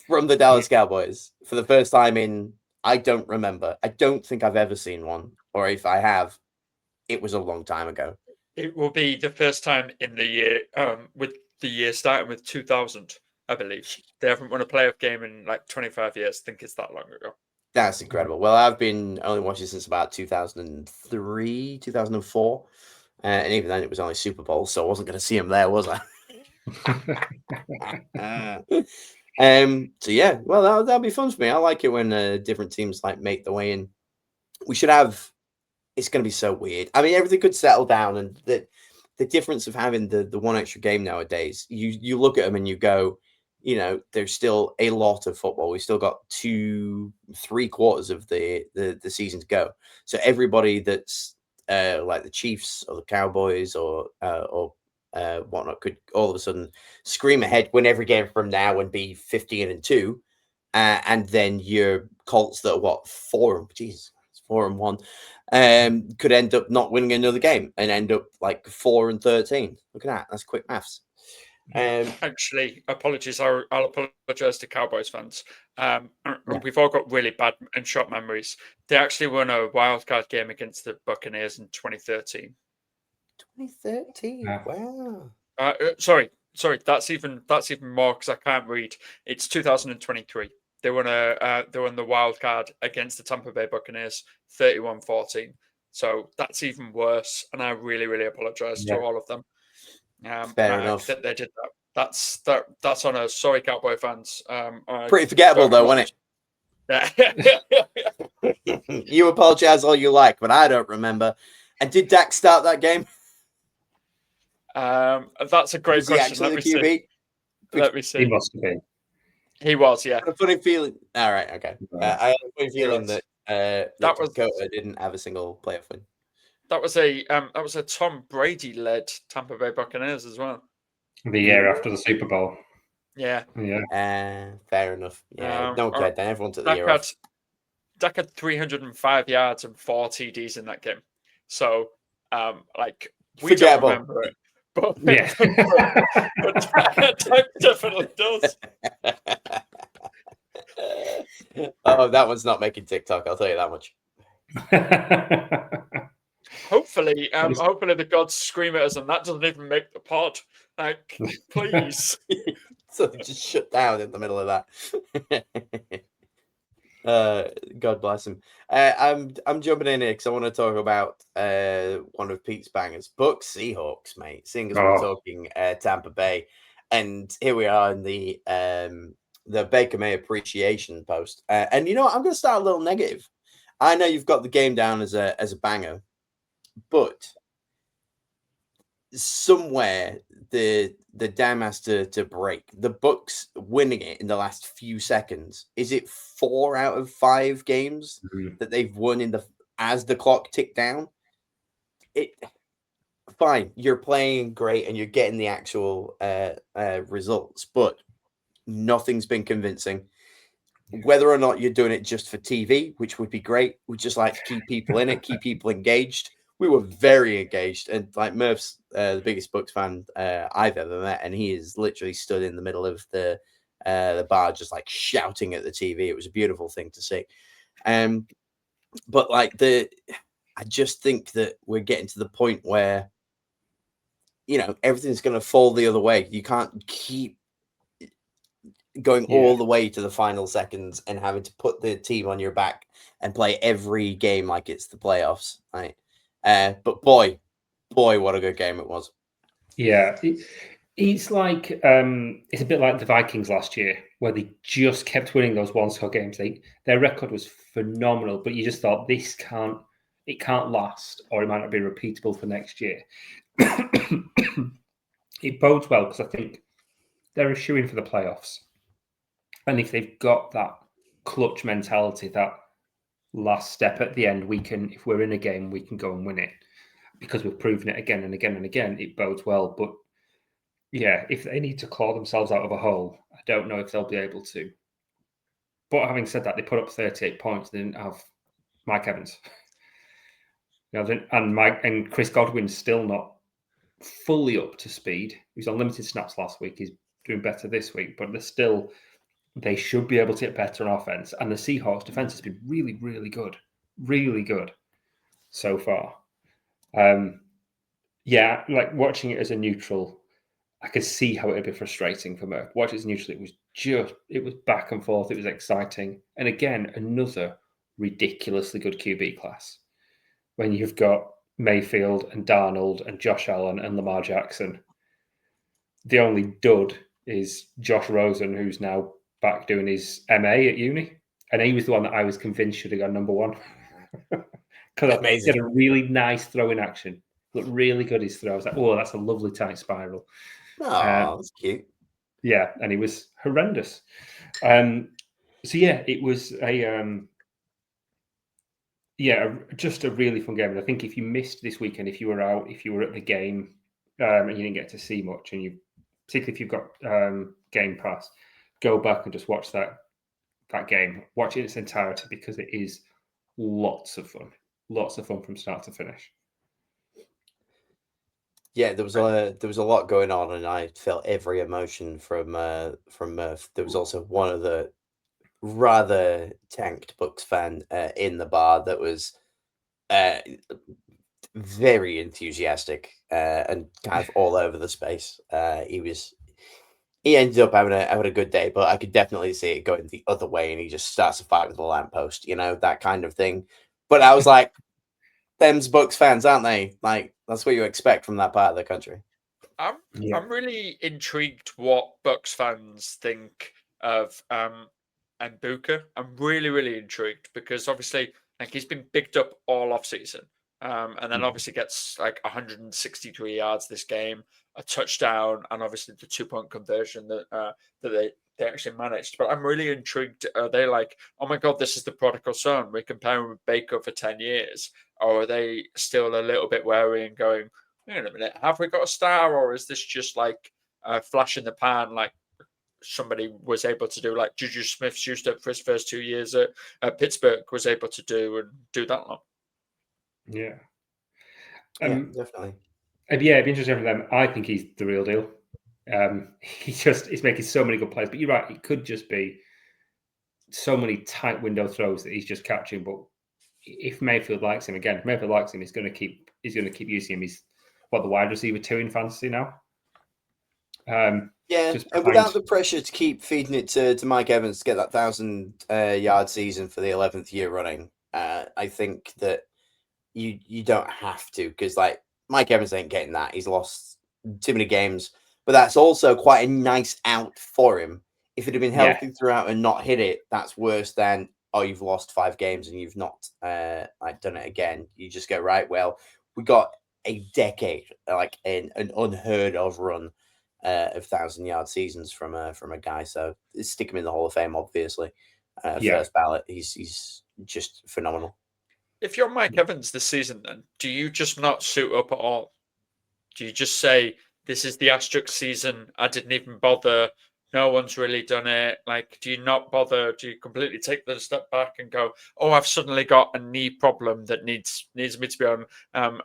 from the Dallas Cowboys for the first time in, I don't remember. I don't think I've ever seen one, or if I have, it was a long time ago. It will be the first time in the year, with the year starting with 2000, I believe. They haven't won a playoff game in 25 years. I think it's that long ago. That's incredible. Well, I've been only watching since about 2003, 2004. And even then it was only Super Bowl, so I wasn't going to see him there, was I? So yeah, well, that'll be fun for me. I like it when different teams like make the way in. We should have. It's going to be so weird. I mean, everything could settle down, and the difference of having the one extra game nowadays, you look at them and you go, there's still a lot of football. We still got 3/4 of the season to go. So everybody that's like the Chiefs or the Cowboys or whatnot could all of a sudden scream ahead, win every game from now, and be 15-2, and then your Colts that are what 4-1 could end up not winning another game and end up like 4-13. Look at that. That's quick maths. Actually, apologies. I'll apologize to Cowboys fans. We've all got really bad and short memories. They actually won a wildcard game against the Buccaneers in 2013. 2013. Wow. Sorry. That's even more because I can't read. It's 2023. They won the wild card against the Tampa Bay Buccaneers, 31-14. So that's even worse, and I really, really apologize to all of them. Fair enough. That they did that. That's on us. Sorry, Cowboy fans. Pretty forgettable though, wasn't it? You apologize all you like, but I don't remember. And did Dak start that game? That's a great question. Actually the QB? Let me see. He must have been. He was, yeah. I have a funny feeling. All right, okay. I have a funny feeling that Dakota didn't have a single playoff win. That was a Tom Brady led Tampa Bay Buccaneers as well. The year after the Super Bowl. Yeah. Fair enough. Yeah, no care. Then everyone took the year off. Dak had 305 yards and 4 TDs in that game. So, we don't remember it. But, yeah. but Dak definitely does. Oh, that one's not making TikTok, I'll tell you that much. Hopefully the gods scream at us and that doesn't even make the pod. Like, please. So they just shut down in the middle of that. God bless him. I'm jumping in here because I want to talk about one of Pete's bangers, Bucks Seahawks, mate. Seeing as we're talking Tampa Bay, and here we are in the Baker May appreciation post. And you know what? I'm going to start a little negative. I know you've got the game down as a banger, but somewhere the dam has to break. The Bucks winning it in the last few seconds. Is it 4 out of 5 games that they've won as the clock ticked down? Fine, you're playing great and you're getting the actual results, but nothing's been convincing. Whether or not you're doing it just for TV, which would be great, we just like to keep people in it, keep people engaged. We were very engaged, and like Murf's the biggest Bucks fan I've ever met, and he is literally stood in the middle of the bar, just like shouting at the TV. It was a beautiful thing to see. But like I just think that we're getting to the point where everything's going to fall the other way. You can't keep going all the way to the final seconds and having to put the team on your back and play every game like it's the playoffs, right? But boy, what a good game it was. Yeah, it's like it's a bit like the Vikings last year, where they just kept winning those one-score games. Their record was phenomenal, but you just thought it can't last, or it might not be repeatable for next year. It bodes well because I think they're a shoo-in for the playoffs, and if they've got that clutch mentality, that last step at the end, if we're in a game, we can go and win it because we've proven it again and again and again. It bodes well, but yeah, if they need to claw themselves out of a hole, I don't know if they'll be able to. But having said that, they put up 38 points. They didn't have Mike Evans, and Chris Godwin's still not fully up to speed. He was on limited snaps last week. He's doing better this week, but they should be able to get better on offense. And the Seahawks defense has been really, really good so far. Like watching it as a neutral, I could see how it would be frustrating for Murf. Watch it as neutral, it was back and forth. It was exciting. And again, another ridiculously good QB class. When you've got Mayfield and Darnold and Josh Allen and Lamar Jackson. the only dud is Josh Rosen, who's now back doing his MA at uni. And he was the one that I was convinced should have gone number one. Because he had a really nice throw in action. Looked really good, his throw. I was like, oh, that's a lovely tight spiral. Oh, that's cute. Yeah, and he was horrendous. So yeah, it was just a really fun game. And I think if you missed this weekend, if you were out, if you were at the game, and you didn't get to see much, and you, particularly if you've got Game Pass, go back and just watch that game. Watch it in its entirety because it is lots of fun from start to finish. Yeah, there was a lot going on, and I felt every emotion from Murf. There was also one of the rather tanked Bucks fan in the bar that was very enthusiastic and kind of all over the space. He ended up having a good day, but I could definitely see it going the other way, and he just starts a fight with the lamppost, that kind of thing. But I was like, them's Bucks fans, aren't they? Like, that's what you expect from that part of the country. I'm really intrigued what Bucks fans think of NFLUK. I'm really, really intrigued because obviously, like, he's been bigged up all off season, and then obviously gets like 163 yards this game, a touchdown, and obviously the 2-point conversion that they actually managed. But I'm really intrigued. Are they like, oh my god, this is the prodigal son? We compare him with Baker for 10 years, or are they still a little bit wary and going, wait a minute, have we got a star, or is this just like a flash in the pan, like somebody was able to do, like Juju Smith-Schuster for his first 2 years at Pittsburgh was able to do that long? Yeah. Definitely. It'd be interesting for them. I think he's the real deal. He's making so many good plays, but you're right, it could just be so many tight window throws that he's just catching. But if Mayfield likes him, he's going to keep using him. He's the wide receiver 2 in fantasy now. And without the pressure to keep feeding it to Mike Evans to get that 1,000-yard season for the 11th year running, I think that you don't have to, because like Mike Evans ain't getting that. He's lost too many games, but that's also quite a nice out for him. If it had been healthy throughout and not hit it, that's worse than, oh, you've lost 5 games and you've not done it again. You just go, right, well, we got a decade, like an unheard of run of 1,000-yard seasons from a guy. So stick him in the Hall of Fame, obviously. First ballot. He's just phenomenal. If you're Mike Evans this season, then do you just not suit up at all? Do you just say, this is the asterisk season, I didn't even bother, no one's really done it? Like, do you not bother? Do you completely take the step back and go, oh, I've suddenly got a knee problem that needs me to be on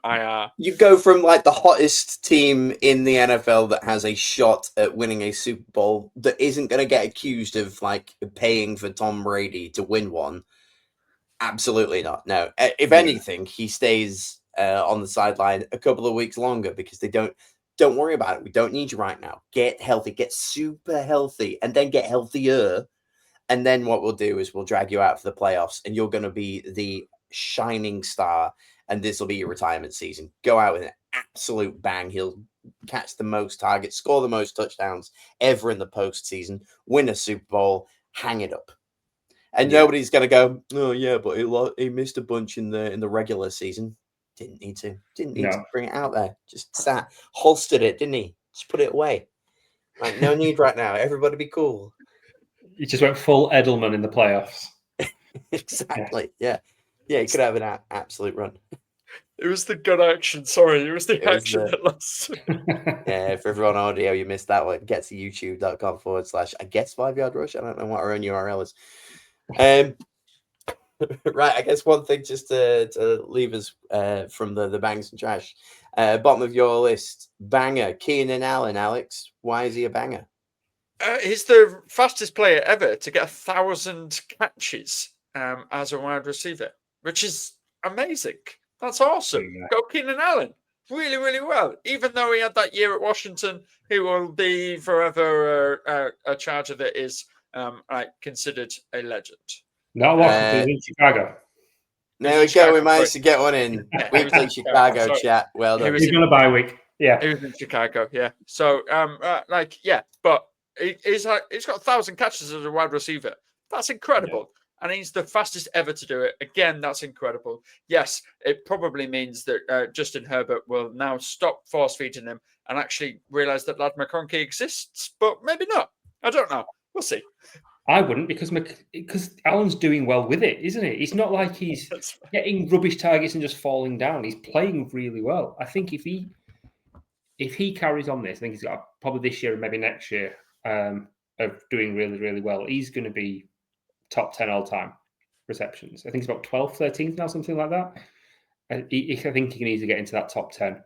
IR? You go from like the hottest team in the NFL that has a shot at winning a Super Bowl that isn't going to get accused of like paying for Tom Brady to win one. Absolutely not. No. If anything, he stays on the sideline a couple of weeks longer because they don't worry about it. We don't need you right now. Get healthy, get super healthy, and then get healthier. And then what we'll do is we'll drag you out for the playoffs, and you're going to be the shining star, and this will be your retirement season. Go out with an absolute bang. He'll catch the most targets, score the most touchdowns ever in the postseason, win a Super Bowl, hang it up. And nobody's going to go, oh, yeah, but he missed a bunch in the regular season. Didn't need to bring it out there. Just holstered it, didn't he? Just put it away. Like, no need right now. Everybody be cool. He just went full Edelman in the playoffs. Exactly. Yeah. He could have an absolute run. It was the good action. Sorry, it was the action that lost. Yeah, for everyone on audio, you missed that one. Get to youtube.com/ I guess 5-yard rush. I don't know what our own URL is. Right, I guess one thing just to leave us from the Bangers and Trash. Bottom of your list, banger, Keenan Allen, Alex. Why is he a banger? He's the fastest player ever to get 1,000 catches as a wide receiver, which is amazing. That's awesome. Go Keenan Allen. Really, really well. Even though he had that year at Washington, he will be forever a Charger that is considered a legend. No, Washington, in Chicago. There we go. We managed to get one in. Weekly Chicago chat. Well done. He's going to bye week. Yeah. He was in Chicago, yeah. So, but he's got 1,000 catches as a wide receiver. That's incredible. And he's the fastest ever to do it. Again, that's incredible. Yes, it probably means that Justin Herbert will now stop force feeding him and actually realize that Lad McConkey exists, but maybe not. I don't know. We'll see. I wouldn't because Allen's doing well with it, isn't it? It's not like he's getting rubbish targets and just falling down. He's playing really well. I think if he carries on this, I think he's got probably this year and maybe next year of doing really, really well. He's going to be top 10 all-time receptions. I think he's about 12th, 13th now, something like that. I think he can easily get into that top 10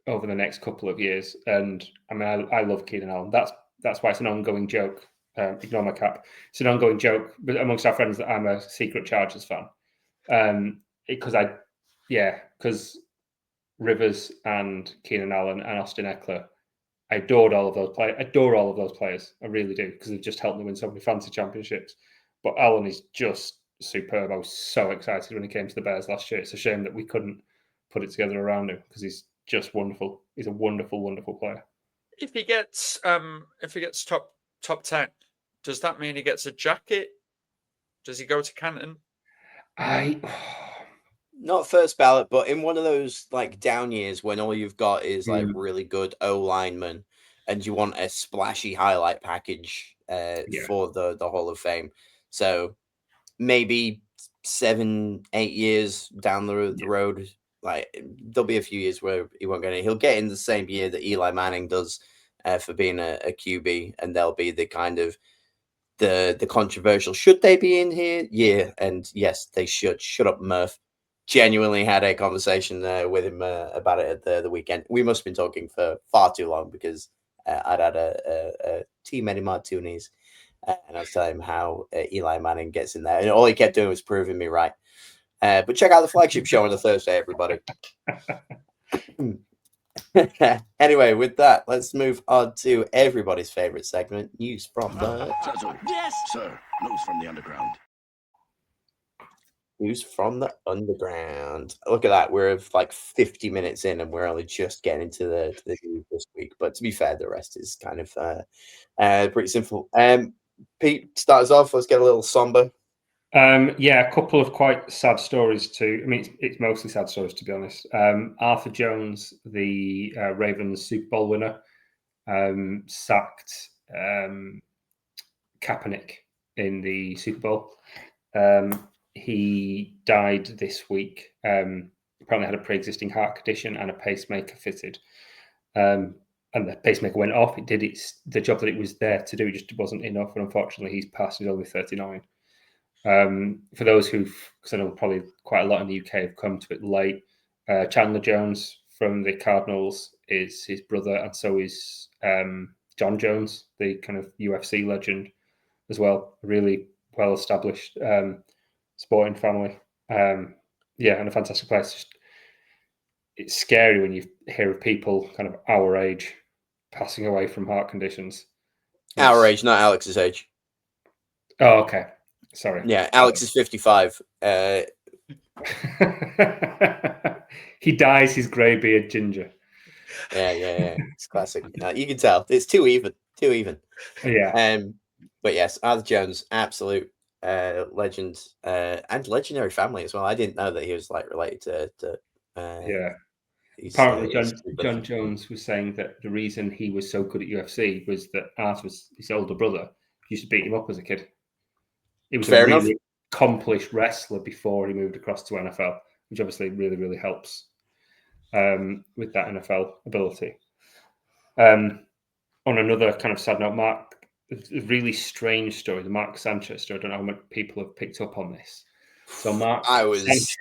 over the next couple of years. And I mean, I love Keenan Allen. That's why it's an ongoing joke. Ignore my cap. It's an ongoing joke amongst our friends that I'm a secret Chargers fan. Because Rivers and Keenan Allen and Austin Eckler, I adore all of those players. I really do, because they've just helped me win so many fantasy championships. But Allen is just superb. I was so excited when he came to the Bears last year. It's a shame that we couldn't put it together around him, because he's just wonderful. He's a wonderful, wonderful player. If he gets top 10, does that mean he gets a jacket? Does he go to Canton? Not first ballot, but in one of those like down years when all you've got is like really good O linemen, and you want a splashy highlight package for the Hall of Fame. So maybe 7-8 years down the road, like there'll be a few years where he won't get it. He'll get in the same year that Eli Manning does for being a QB, and they'll be the kind of the controversial. Should they be in here? Yeah, and yes, they should. Shut up, Murf. Genuinely had a conversation with him about it at the weekend. We must have been talking for far too long, because I'd had a too many martinis, and I was telling him how Eli Manning gets in there, and all he kept doing was proving me right. But check out the flagship show on the Thursday, everybody. Anyway, with that, let's move on to everybody's favorite segment, News from the... Yes, sir. News from the underground. News from the underground. Look at that. We're like 50 minutes in, and we're only just getting into the news this week. But to be fair, the rest is kind of pretty simple. Pete, start us off. Let's get a little somber. A couple of quite sad stories too. I mean, it's mostly sad stories, to be honest. Arthur Jones, the Ravens Super Bowl winner, sacked Kaepernick in the Super Bowl. He died this week. Apparently had a pre-existing heart condition and a pacemaker fitted. And the pacemaker went off. It did the job that it was there to do. It just wasn't enough. And unfortunately, he's passed. He's only 39. For those because I know probably quite a lot in the UK have come to it late, Chandler Jones from the Cardinals is his brother, and so is John Jones, the kind of UFC legend as well. A really well-established sporting family. And a fantastic place. It's scary when you hear of people kind of our age passing away from heart conditions. Our age, not Alex's age. Oh, okay. Sorry. Yeah, Alex is 55. He dyes his grey beard ginger. Yeah. It's classic. You can tell. It's too even. Yeah. But yes, Arthur Jones, absolute legend, and legendary family as well. I didn't know that he was like related to Apparently, John Jones was saying that the reason he was so good at UFC was that Arthur was his older brother. Used to beat him up as a kid. He was a really accomplished wrestler before he moved across to NFL, which obviously really, really helps with that NFL ability. On another kind of sad note, a really strange story, the Mark Sanchez story. I don't know how many people have picked up on this. So I was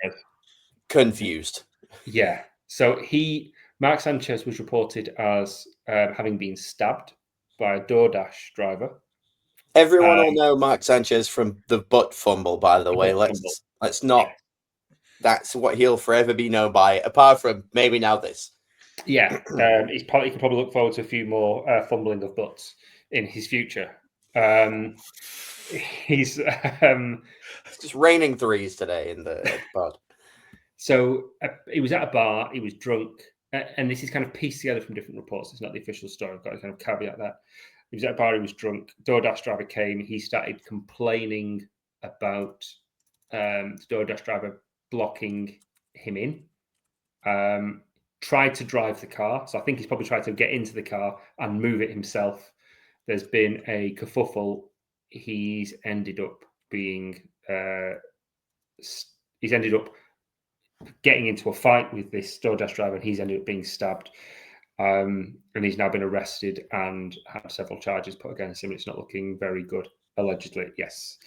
confused. Yeah. So Mark Sanchez was reported as having been stabbed by a DoorDash driver. Everyone will know Mark Sanchez from the butt fumble, by the way. Let's not. Yeah. That's what he'll forever be known by, apart from maybe now this. Yeah, he can probably look forward to a few more fumbling of butts in his future. He's just raining threes today in the pod. So he was at a bar. He was drunk. and this is kind of pieced together from different reports. It's not the official story. I've got to kind of caveat that. He was at a bar, he was drunk. DoorDash driver came. He started complaining about the DoorDash driver blocking him in. Tried to drive the car. So I think he's probably tried to get into the car and move it himself. There's been a kerfuffle. He's ended up being... he's ended up getting into a fight with this DoorDash driver, and he's ended up being stabbed. And he's now been arrested and had several charges put against him. It's not looking very good, allegedly, yes.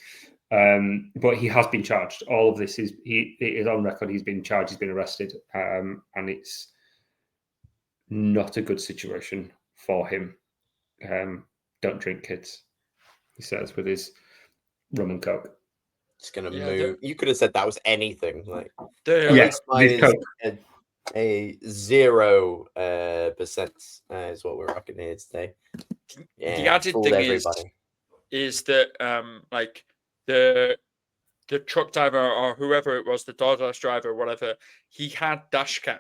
But he has been charged. All of this is it is on record. He's been charged. He's been arrested, and it's not a good situation for him. Don't drink, kids, he says with his rum and coke. It's gonna move. You could have said that was anything. Like, yes, mine is a 0% is what we're rocking here today. Yeah, the added thing is that like the truck driver or whoever it was, the DoorDash driver or whatever, he had dash cam,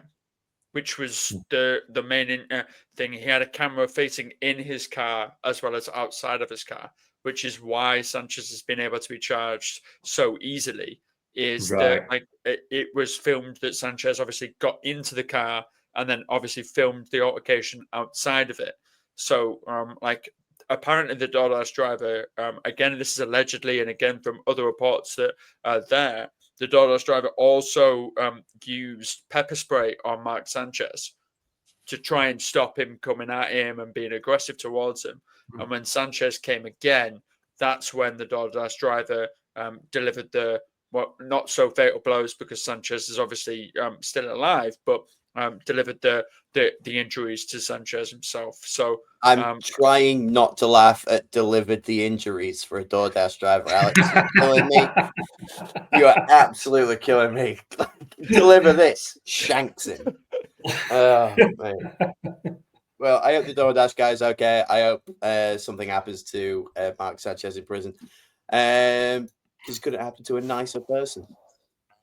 which was the main thing. He had a camera facing in his car as well as outside of his car, which is why Sanchez has been able to be charged so easily. Is that like it was filmed that Sanchez obviously got into the car and then obviously filmed the altercation outside of it. So like apparently the DoorDash driver, again, this is allegedly, and again from other reports that are there, the DoorDash driver also used pepper spray on Mark Sanchez to try and stop him coming at him and being aggressive towards him. And when Sanchez came again, that's when the DoorDash driver delivered the not so fatal blows, because Sanchez is obviously still alive, but delivered the injuries to Sanchez himself. So I'm trying not to laugh at delivered the injuries for a DoorDash driver. Alex, you're killing me. You are absolutely killing me. Deliver this, shanks him. Oh, man. Well, I hope the DoorDash guy's okay. I hope something happens to Mark Sanchez in prison. Because it couldn't happen to a nicer person.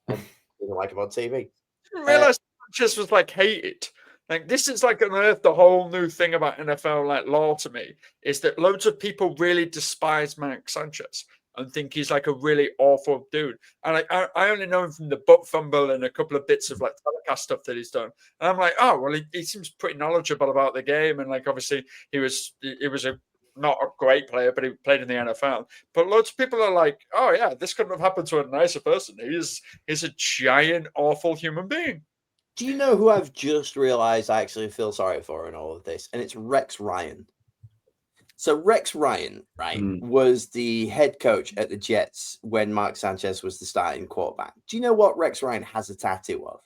Didn't like him on TV. I didn't realize Sanchez was like hated. Like, this is like unearthed the whole new thing about NFL like law to me, is that loads of people really despise Mark Sanchez and think he's like a really awful dude. And like I only know him from the butt fumble and a couple of bits of like telecast stuff that he's done. And I'm like, oh well, he seems pretty knowledgeable about the game, and like obviously he was not a great player, but he played in the NFL. But loads of people are like, oh yeah, this couldn't have happened to a nicer person. He's a giant, awful human being. Do you know who I've just realized I actually feel sorry for in all of this? And it's Rex Ryan. So Rex Ryan, right, was the head coach at the Jets when Mark Sanchez was the starting quarterback. Do you know what Rex Ryan has a tattoo of?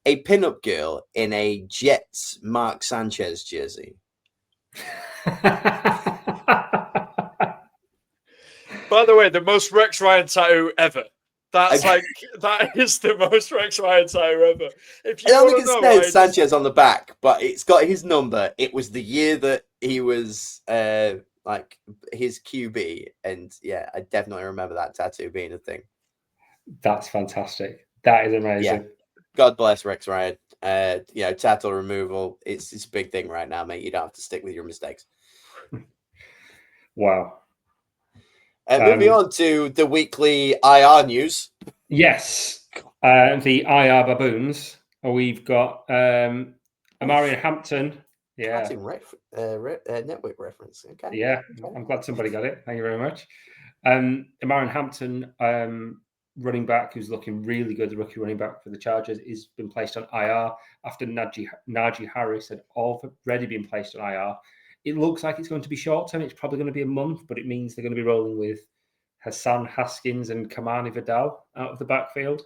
A pinup girl in a Jets Mark Sanchez jersey. By the way, the most Rex Ryan tattoo ever. That's like, that is the most Rex Ryan tattoo ever. If you I don't think it says Sanchez on the back, but it's got his number. It was the year that he was like his QB, and yeah, I definitely remember that tattoo being a thing. That's fantastic. That is amazing. Yeah. God bless Rex Ryan. Tattoo removal. It's a big thing right now, mate. You don't have to stick with your mistakes. Wow. Moving on to the weekly IR news. Yes. The IR baboons. We've got Amari Hampton. Yeah. Network reference. Okay. Yeah. I'm glad somebody got it. Thank you very much. Amari Hampton, running back, who's looking really good, the rookie running back for the Chargers, has been placed on IR after Najee Harris had already been placed on IR. It looks like it's going to be short term. It's probably going to be a month, but it means they're going to be rolling with Hassan Haskins and Kamani Vidal out of the backfield.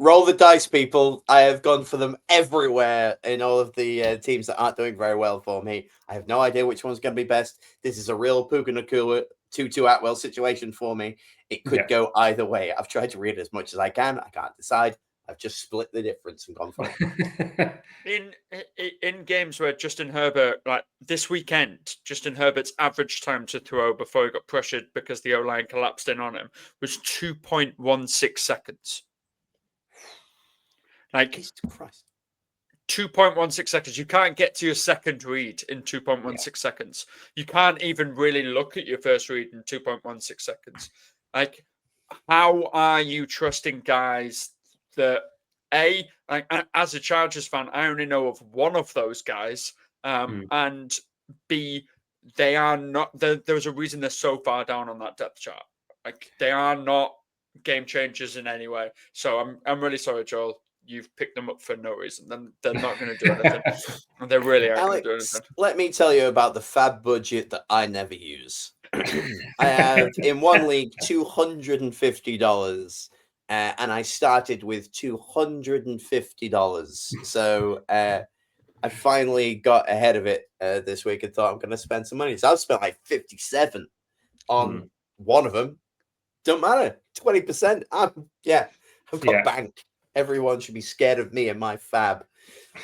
Roll the dice, people. I have gone for them everywhere in all of the teams that aren't doing very well for me. I have no idea which one's going to be best. This is a real Puka Nacua Tutu Atwell situation for me. It could go either way. I've tried to read as much as I can. I can't decide. I've just split the difference and gone for it. In games where Justin Herbert, like this weekend, Justin Herbert's average time to throw before he got pressured because the O-line collapsed in on him was 2.16 seconds. Like, Jesus Christ. 2.16 seconds. You can't get to your second read in 2.16 seconds. You can't even really look at your first read in 2.16 seconds. Like, how are you trusting guys that, as a Chargers fan, I only know of one of those guys, and B, they are not. There's a reason they're so far down on that depth chart. Like, they are not game changers in any way. So I'm really sorry, Joel. You've picked them up for no reason. Then they're not going to do anything. They really aren't going to do anything. Let me tell you about the fab budget that I never use. I have in one league $250, and I started with $250. So I finally got ahead of it this week and thought I'm going to spend some money. So I've spent like 57 on one of them. Don't matter, 20%. I've got bank. Everyone should be scared of me and my fab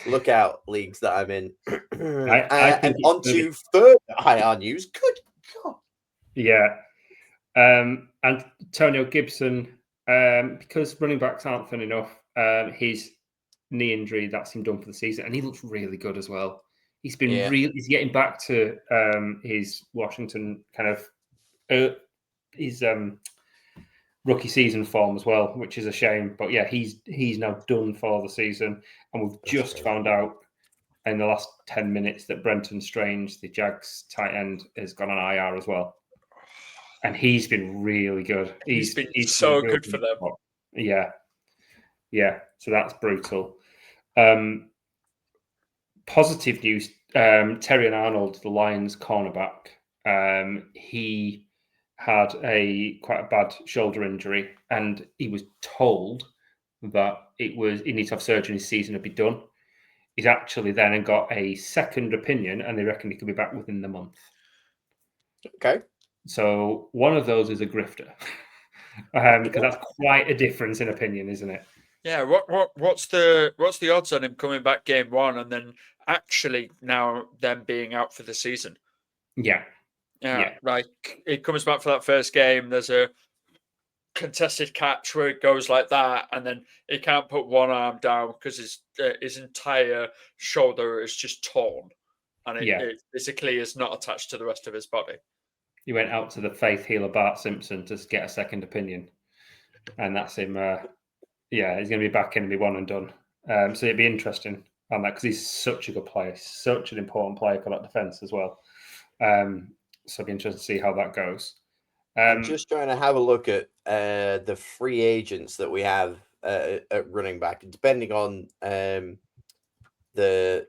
lookout leagues that I'm in. And on to further IR news. Good God. Yeah. Antonio Gibson, because running backs aren't fun enough, his knee injury, that's him done for the season. And he looks really good as well. He's been he's getting back to his Washington kind of his rookie season form as well, which is a shame. But yeah, he's now done for the season. And we've just found out in the last 10 minutes that Brenton Strange, the Jags tight end, has gone on IR as well. And he's been really good. He's been so good for them. Yeah. So that's brutal. Positive news, Terrion Arnold, the Lions cornerback, he had quite a bad shoulder injury, and he was told that he needs to have surgery, his season would be done. He's actually then got a second opinion, and they reckon he could be back within the month. Okay. So one of those is a grifter, because that's quite a difference in opinion, isn't it? Yeah. What's the odds on him coming back game one and then actually now them being out for the season? Yeah. Like, he comes back for that first game. There's a contested catch where it goes like that, and then he can't put one arm down because his entire shoulder is just torn, and it physically is not attached to the rest of his body. He went out to the faith healer Bart Simpson to get a second opinion, and that's him. He's going to be back in and be one and done. So it'd be interesting on that because he's such a good player, such an important player for that defense as well. So it'd be interesting to see how that goes. I'm just trying to have a look at the free agents that we have at running back. Depending on the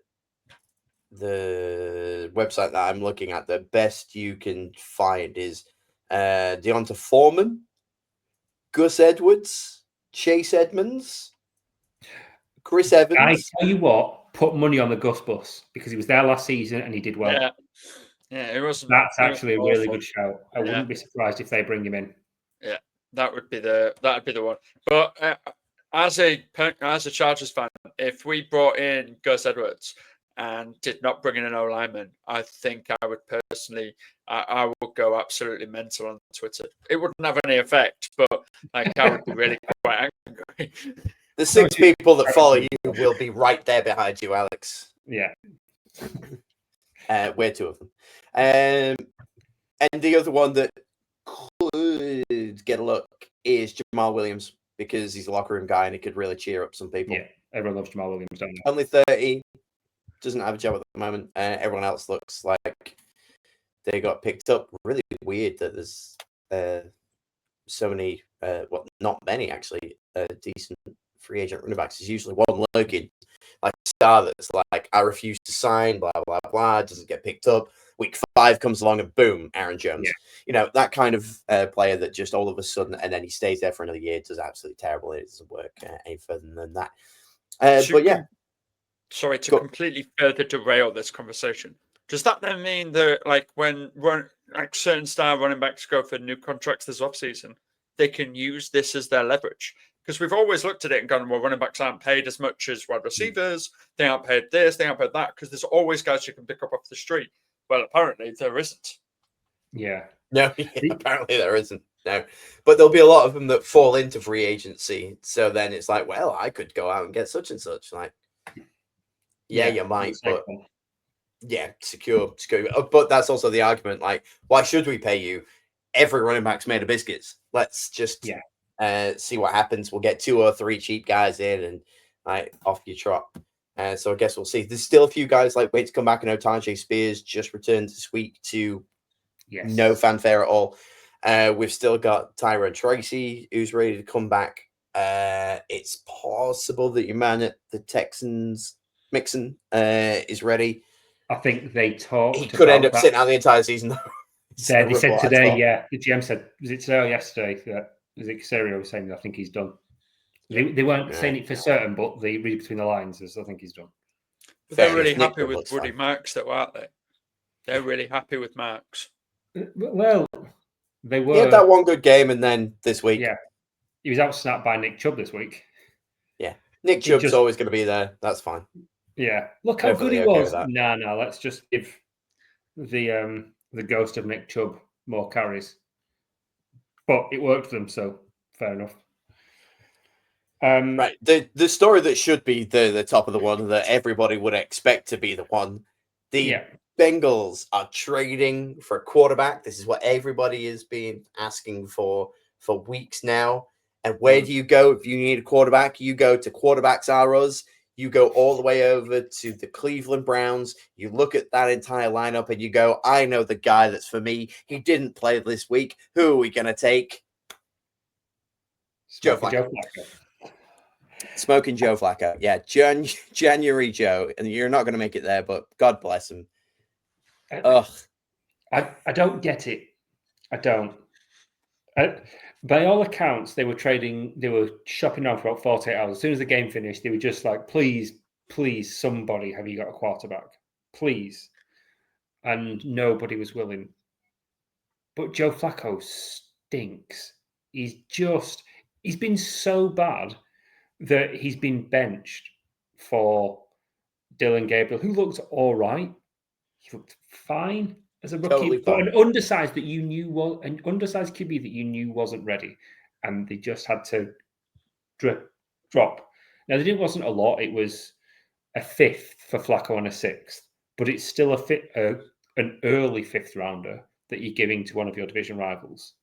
website that I'm looking at, the best you can find is Deonta Foreman, Gus Edwards, Chase Edmonds, Chris Evans. I tell you what, put money on the Gus bus because he was there last season and he did well. Yeah, it wasn't. That's actually a really good shout. I wouldn't be surprised if they bring him in. Yeah, that would be the one. But as a Chargers fan, if we brought in Gus Edwards and did not bring in an O-lineman, I think I would personally, I would go absolutely mental on Twitter. It wouldn't have any effect, but like I would be really quite angry. The 6 people that follow you will be right there behind you, Alex. Yeah. We're 2 of them. And the other one that could get a look is Jamal Williams because he's a locker room guy and he could really cheer up some people. Yeah, everyone loves Jamal Williams, don't they? Only 30, doesn't have a job at the moment. Everyone else looks like they got picked up. Really weird that there's so many, not many actually, decent free agent running backs. There's usually one looking like a star that's like, I refuse to sign, blah, blah, blah, doesn't get picked up. Week 5 comes along and boom, Aaron Jones. Yeah. You know, that kind of player that just all of a sudden, and then he stays there for another year, does absolutely terrible. It doesn't work any further than that. But yeah. Sorry to completely further derail this conversation. Does that then mean that, like, when certain star running backs go for new contracts this offseason, they can use this as their leverage? Because we've always looked at it and gone, well, running backs aren't paid as much as wide receivers. They aren't paid this, they aren't paid that, because there's always guys you can pick up off the street. Well, apparently there isn't. Yeah. No, apparently there isn't. No. But there'll be a lot of them that fall into free agency. So then it's like, well, I could go out and get such and such. Like, Yeah, you for the might, safe but one. yeah, secure. But that's also the argument. Like, why should we pay you? Every running back's made of biscuits. Let's just see what happens. We'll get 2 or 3 cheap guys in, and off you trot. So I guess we'll see. There's still a few guys like wait to come back. I know Tajay Spears just returned this week to no fanfare at all. We've still got Tyrone Tracy who's ready to come back. It's possible that your man at the Texans, Mixon, is ready. I think they talked. He could end up that. sitting out the entire season, though. They said today, the GM said, was it today or yesterday that was it Caserio was saying that I think he's done. They weren't saying it for certain, but the read between the lines is I think he's done. But they're really happy with Woody Marks, though, aren't they? They're really happy with Marks. Well, they were. He had that one good game, and then this week, he was outsnapped by Nick Chubb this week. Yeah, Nick Chubb's always going to be there. That's fine. Yeah, look how good he was. No, let's just give the ghost of Nick Chubb more carries. But it worked for them, so fair enough. Right, the story that should be the top of the one that everybody would expect to be the one. The Bengals are trading for a quarterback. This is what everybody has been asking for weeks now. And where do you go if you need a quarterback? You go to Quarterbacks R Us. You go all the way over to the Cleveland Browns. You look at that entire lineup and you go, I know the guy that's for me. He didn't play this week. Who are we going to take? Joe Flacco. Smoking Joe Flacco. Yeah, January Joe. And you're not going to make it there, but God bless him. Ugh. I don't get it. I don't. By all accounts, they were shopping around for about 48 hours. As soon as the game finished, they were just like, please, somebody, have you got a quarterback? Please. And nobody was willing. But Joe Flacco stinks. He's been so bad that he's been benched for Dylan Gabriel, who looked all right. He looked fine as a rookie, but an undersized QB that you knew wasn't ready, and they just had to drop. Now, it wasn't a lot; it was a 5th for Flacco and a 6th, but it's still an early 5th rounder that you're giving to one of your division rivals.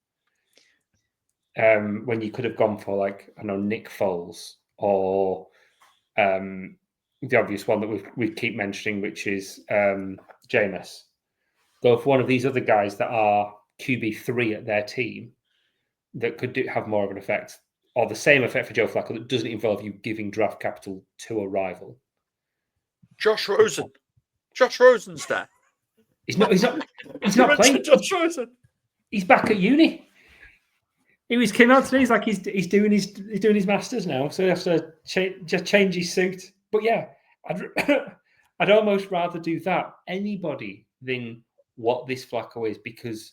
When you could have gone for Nick Foles or the obvious one that we keep mentioning, which is Jameis. Go for one of these other guys that are QB3 at their team that could have more of an effect, or the same effect for Joe Flacco that doesn't involve you giving draft capital to a rival. Josh Rosen. Josh Rosen's there. He's not playing. Josh Rosen. He's back at uni. He came out today. He's like he's doing his masters now, so he has to change his suit. But yeah, I'd almost rather do that anybody than what this Flacco is, because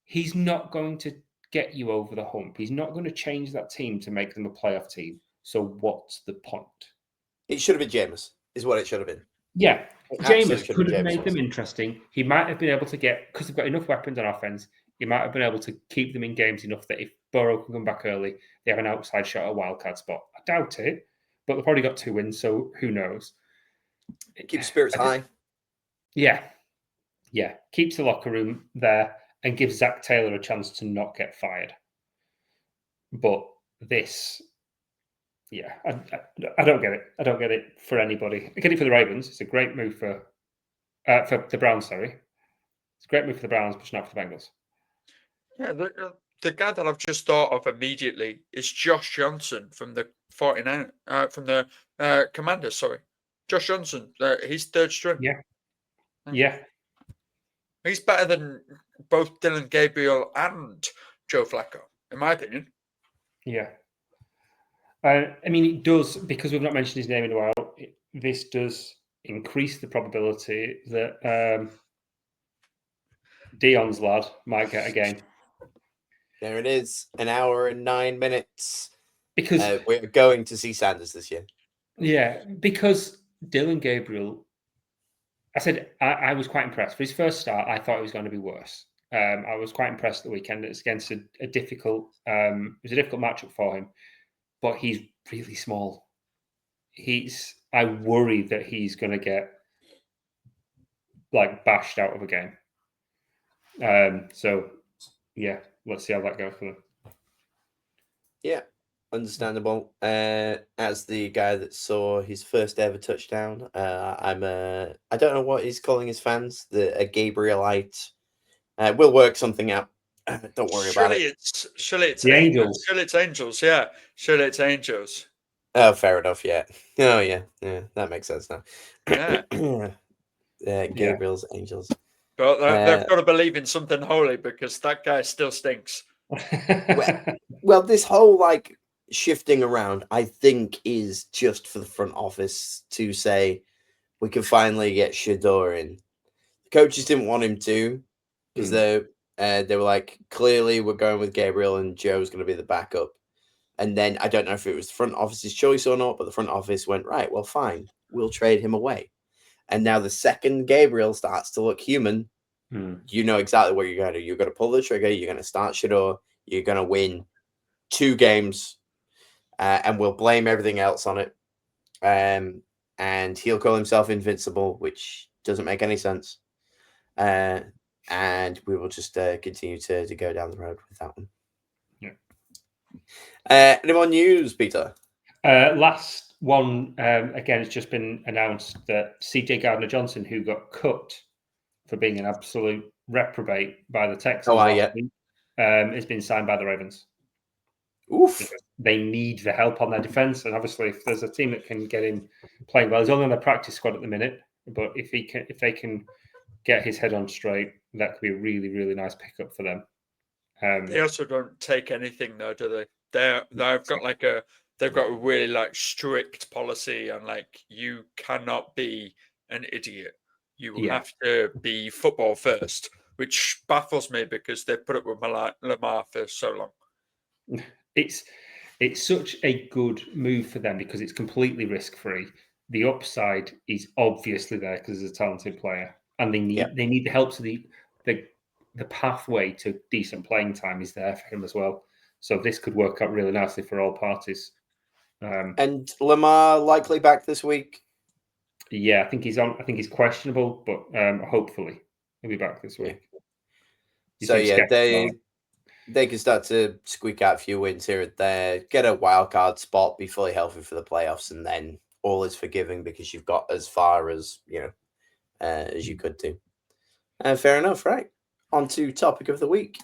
he's not going to get you over the hump. He's not going to change that team to make them a playoff team. So what's the point? It should have been Jameis, is what it should have been. Yeah, Jameis could have made them interesting. He might have been able to because they've got enough weapons on offense. He might have been able to keep them in games enough that if Burrow can come back early, they have an outside shot at a wildcard spot. I doubt it, but they've already got 2 wins, so who knows? Keep spirits high. Yeah. Keeps the locker room there and gives Zach Taylor a chance to not get fired. But this, I don't get it. I don't get it for anybody. I get it for the Ravens. It's a great move for the Browns, sorry. It's a great move for the Browns, but not for the Bengals. Yeah, the guy that I've just thought of immediately is Josh Johnson from the 49, from the Commanders. Sorry, Josh Johnson. He's 3rd string. Yeah. He's better than both Dylan Gabriel and Joe Flacco, in my opinion. Yeah. I mean, it does, because we've not mentioned his name in a while. This does increase the probability that Dion's lad might get a game. There it is, 1 hour and 9 minutes. Because we're going to see Sanders this year. Yeah, because Dylan Gabriel, I said I was quite impressed. For his first start, I thought it was going to be worse. I was quite impressed the weekend. It's against a difficult, it was a difficult matchup for him, but he's really small. I worry that he's going to get like bashed out of a game. So yeah, let's see how that goes for them. Yeah, understandable. As the guy that saw his first ever touchdown, I don't know what he's calling his fans, a Gabrielite. We'll work something out. Don't worry about it. Surely it's The Angels. Surely it's Angels. Yeah, surely it's Angels. Oh, fair enough. Yeah. Oh, yeah. Yeah, that makes sense now. Yeah. Gabriel's Angels. But they've got to believe in something holy because that guy still stinks. Well, this whole like shifting around, I think, is just for the front office to say we can finally get Shador in. The coaches didn't want him to because they were like, clearly we're going with Gabriel and Joe's going to be the backup. And then I don't know if it was the front office's choice or not, but the front office went, right, well, fine, we'll trade him away. And now the second Gabriel starts to look human, you know exactly what you're going to do. You're going to pull the trigger. You're going to start Shador. You're going to win 2 games, and we'll blame everything else on it. And he'll call himself invincible, which doesn't make any sense. And we will just continue to go down the road with that one. Yeah. Any more news, Peter? Last one, again, it's just been announced that CJ Gardner-Johnson, who got cut for being an absolute reprobate by the Texans last week, has been signed by the Ravens. Oof. Because they need the help on their defense, and obviously, if there's a team that can get him playing well, he's only on the practice squad at the minute. But if they can get his head on straight, that could be a really, really nice pickup for them. They also don't take anything though, do they? They've got a really like strict policy on like you cannot be an idiot. You have to be football first, which baffles me because they put up with Lamar for so long. It's such a good move for them because it's completely risk-free. The upside is obviously there because he's a talented player, and they need the help. So the pathway to decent playing time is there for him as well. So this could work out really nicely for all parties. And Lamar likely back this week. Yeah, I think he's on. I think he's questionable, but hopefully he'll be back this week. Yeah. So yeah, they can start to squeak out a few wins here and there, get a wild card spot, be fully healthy for the playoffs, and then all is forgiving because you've got as far as as you could do. Fair enough, right? On to topic of the week.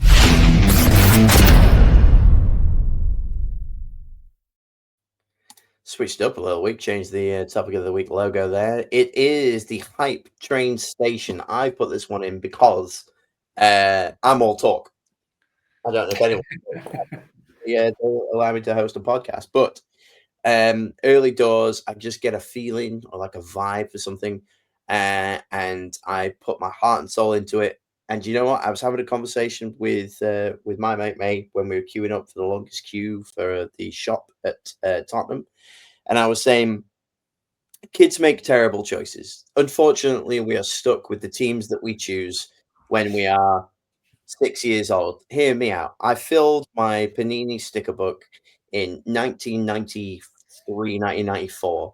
Switched up a little week, changed the topic of the week logo there. It is the Hypetrain Station. I put this one in because I'm all talk. I don't know if anyone they'll allow me to host a podcast, but early doors, I just get a feeling or like a vibe for something, and I put my heart and soul into it. And you know what? I was having a conversation with my mate May when we were queuing up for the longest queue for the shop at Tottenham, and I was saying, kids make terrible choices. Unfortunately, we are stuck with the teams that we choose when we are 6 years old. Hear me out. I filled my Panini sticker book in 1993, 1994.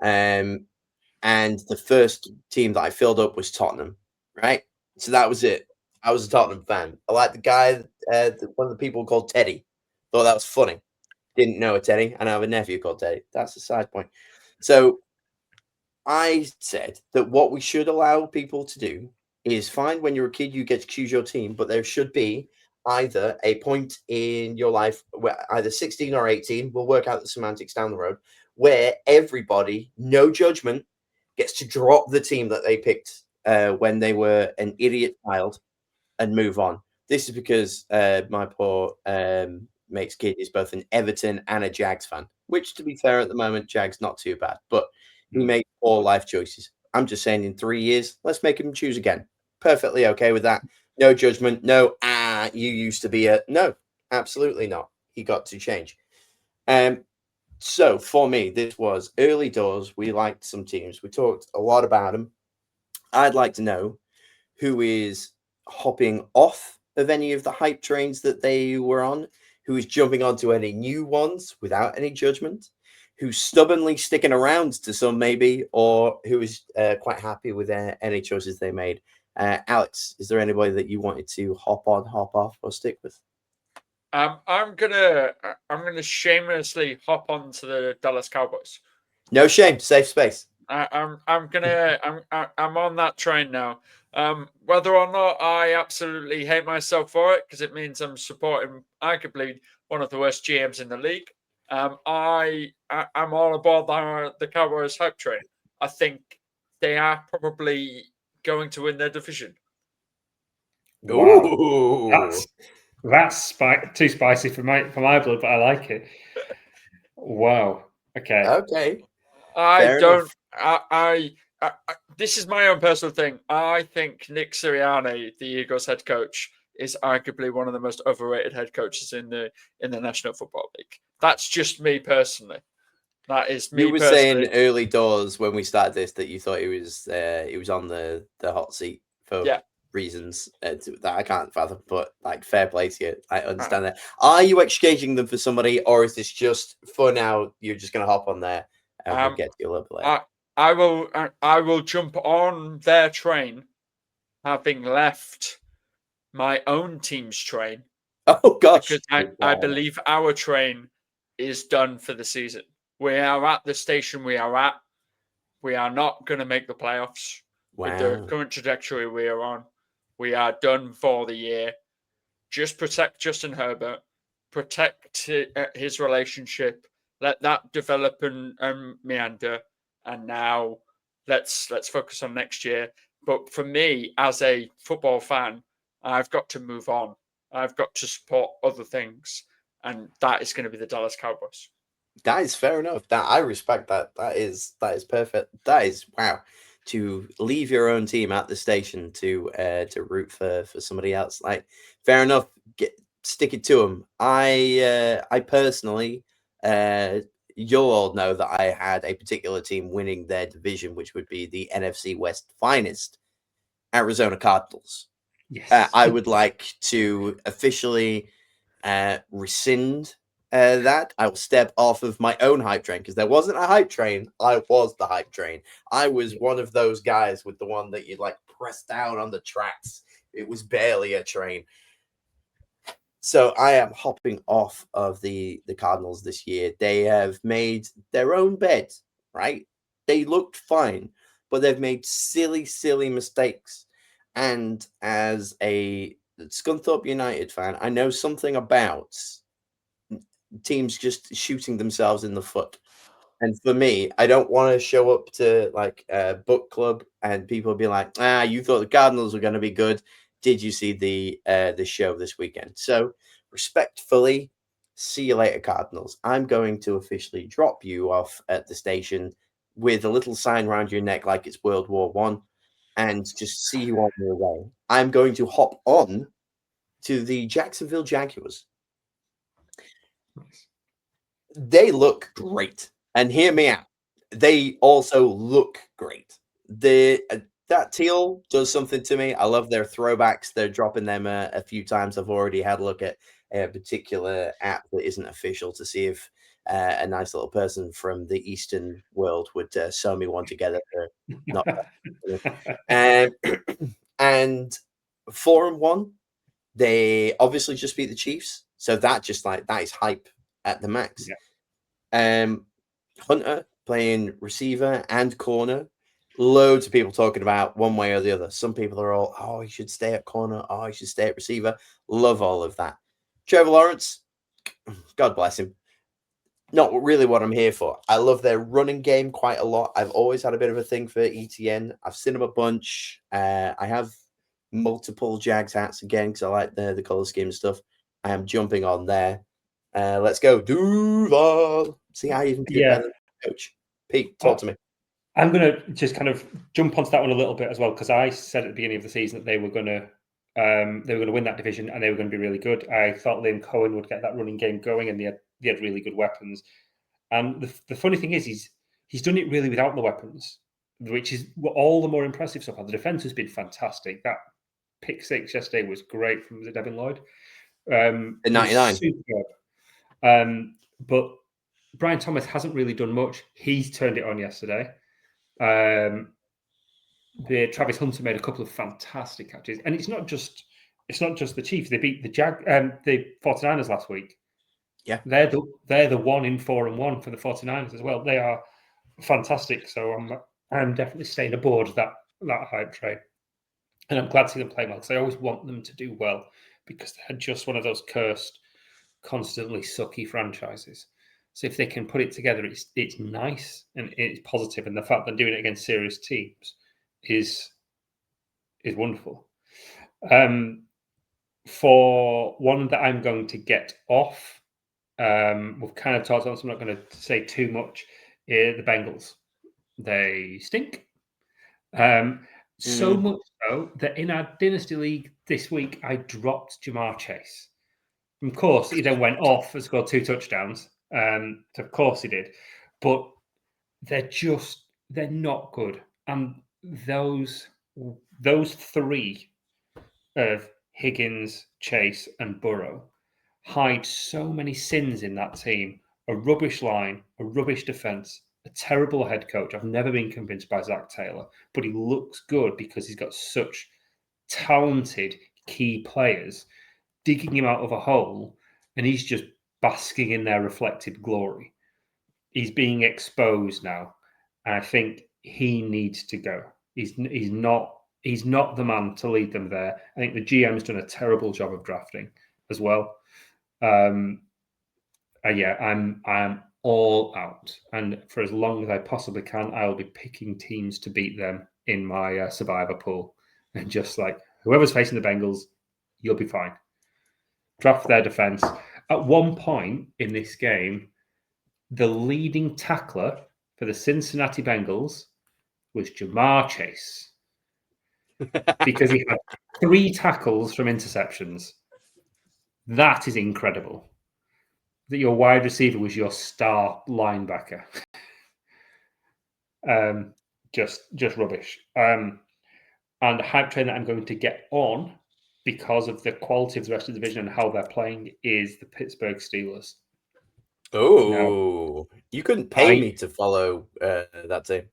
And the first team that I filled up was Tottenham, right? So that was it. I was a Tottenham fan. I liked the guy, one of the people called Teddy. Thought that was funny. Didn't know a Teddy, and I have a nephew called Teddy. That's a side point. So I said that what we should allow people to do is fine when you're a kid, you get to choose your team, but there should be either a point in your life where either 16 or 18, we'll work out the semantics down the road, where everybody, no judgment, gets to drop the team that they picked when they were an idiot child and move on. This is because my poor mate's kid is both an Everton and a Jags fan, which, to be fair, at the moment, Jags not too bad, but he made poor life choices. I'm just saying, in 3 years, let's make him choose again. Perfectly okay with that. No judgment. No, you used to be a no. Absolutely not. He got to change. So for me, this was early doors. We liked some teams. We talked a lot about them. I'd like to know who is hopping off of any of the hype trains that they were on, who is jumping onto any new ones without any judgment, who's stubbornly sticking around to some maybe, or who is quite happy with any choices they made. Alex, is there anybody that you wanted to hop on, hop off, or stick with? I'm gonna shamelessly hop onto the Dallas Cowboys. No shame, safe space. I'm on that train now. Whether or not I absolutely hate myself for it, because it means I'm supporting arguably one of the worst GMs in the league. I'm all aboard the Cowboys hype train. I think they are probably going to win their division. Wow, Ooh. that's too spicy for my blood, but I like it. Wow. Okay. Okay. I Fair don't. enough. I this is my own personal thing. I think Nick Sirianni, the Eagles head coach, is arguably one of the most overrated head coaches in the National Football League. That's just me personally. That is me You were personally. saying early doors when we started this that you thought he was on the hot seat for reasons that I can't fathom, but like fair play to you. I understand that. Are you exchanging them for somebody, or is this just for now? You're just going to hop on there and we'll get to you a little bit later. I will jump on their train, having left my own team's train. Oh gosh! Because I believe our train is done for the season. We are at the station we are at. We are not going to make the playoffs with the current trajectory we are on. We are done for the year. Just protect Justin Herbert, protect his relationship, let that develop and meander, and now let's focus on next year. But for me, as a football fan, I've got to move on. I've got to support other things, and that is going to be the Dallas Cowboys. That is fair enough. That I respect that. That is perfect. That is wow. To leave your own team at the station to root for somebody else, like fair enough. Stick it to them. I personally, you'll all know that I had a particular team winning their division, which would be the NFC West finest, Arizona Cardinals. Yes. I would like to officially rescind that. I will step off of my own hype train because there wasn't a hype train. I was the hype train. I was one of those guys with the one that you'd like press down on the tracks. It was barely a train. So I am hopping off of the Cardinals this year. They have made their own bed, right? They looked fine, but they've made silly, silly mistakes. And as a Scunthorpe United fan, I know something about teams just shooting themselves in the foot. And for me, I don't want to show up to like a book club and people be like, you thought the Cardinals were going to be good. Did you see the show this weekend? So respectfully, see you later, Cardinals. I'm going to officially drop you off at the station with a little sign around your neck like it's World War One, and just see you on your way. I'm going to hop on to the Jacksonville Jaguars. They look great. And hear me out. They also look great. That teal does something to me. I love their throwbacks. They're dropping them a few times. I've already had a look at a particular app that isn't official to see if a nice little person from the Eastern world would sew me one together. Not and 4-1. They obviously just beat the Chiefs, so that is hype at the max. Yeah. Hunter playing receiver and corner. Loads of people talking about one way or the other. Some people are all, oh, he should stay at corner. Oh, he should stay at receiver. Love all of that. Trevor Lawrence, God bless him. Not really what I'm here for. I love their running game quite a lot. I've always had a bit of a thing for ETN. I've seen him a bunch. I have multiple Jags hats again because I like the color scheme and stuff. I am jumping on there. Let's go, Duval. See how you can do better, coach. Pete, talk to me. I'm going to just kind of jump onto that one a little bit as well because I said at the beginning of the season that they were going to win that division and they were going to be really good. I thought Liam Cohen would get that running game going, and they had really good weapons. And the funny thing is, he's done it really without the weapons, which is all the more impressive so far. The defense has been fantastic. That pick six yesterday was great from Devin Lloyd. The 99. Superb. But Brian Thomas hasn't really done much. He's turned it on yesterday. Travis Hunter made a couple of fantastic catches, and it's not just the Chiefs. They beat the 49ers last week. Yeah, they're the 1-4-1 for the 49ers as well. They are fantastic. So I'm definitely staying aboard that hype train, and I'm glad to see them play well because I always want them to do well because they're just one of those cursed, constantly sucky franchises. So if they can put it together, it's nice and it's positive, and the fact that doing it against serious teams is wonderful. For one that I'm going to get off, we've kind of talked about, so I'm not going to say too much. The Bengals, they stink. So much so that in our Dynasty League this week, I dropped Jamar Chase. Of course, he then went off and scored 2 touchdowns. So of course he did. But they're not good. And those 3 of Higgins, Chase, and Burrow hide so many sins in that team. A rubbish line, a rubbish defense, a terrible head coach. I've never been convinced by Zach Taylor, but he looks good because he's got such talented key players digging him out of a hole, and he's just basking in their reflected glory. He's being exposed now, and I think he needs to go. He's not the man to lead them there. I think the GM's done a terrible job of drafting as well. I'm all out, and for as long as I possibly can, I'll be picking teams to beat them in my survivor pool, and just like whoever's facing the Bengals, you'll be fine. Draft their defense. At one point in this game, the leading tackler for the Cincinnati Bengals was Jamar Chase because he had 3 tackles from interceptions. That is incredible. That your wide receiver was your star linebacker. Just rubbish. And the hype train that I'm going to get on because of the quality of the rest of the division and how they're playing is the Pittsburgh Steelers. Oh, you couldn't pay me to follow that team.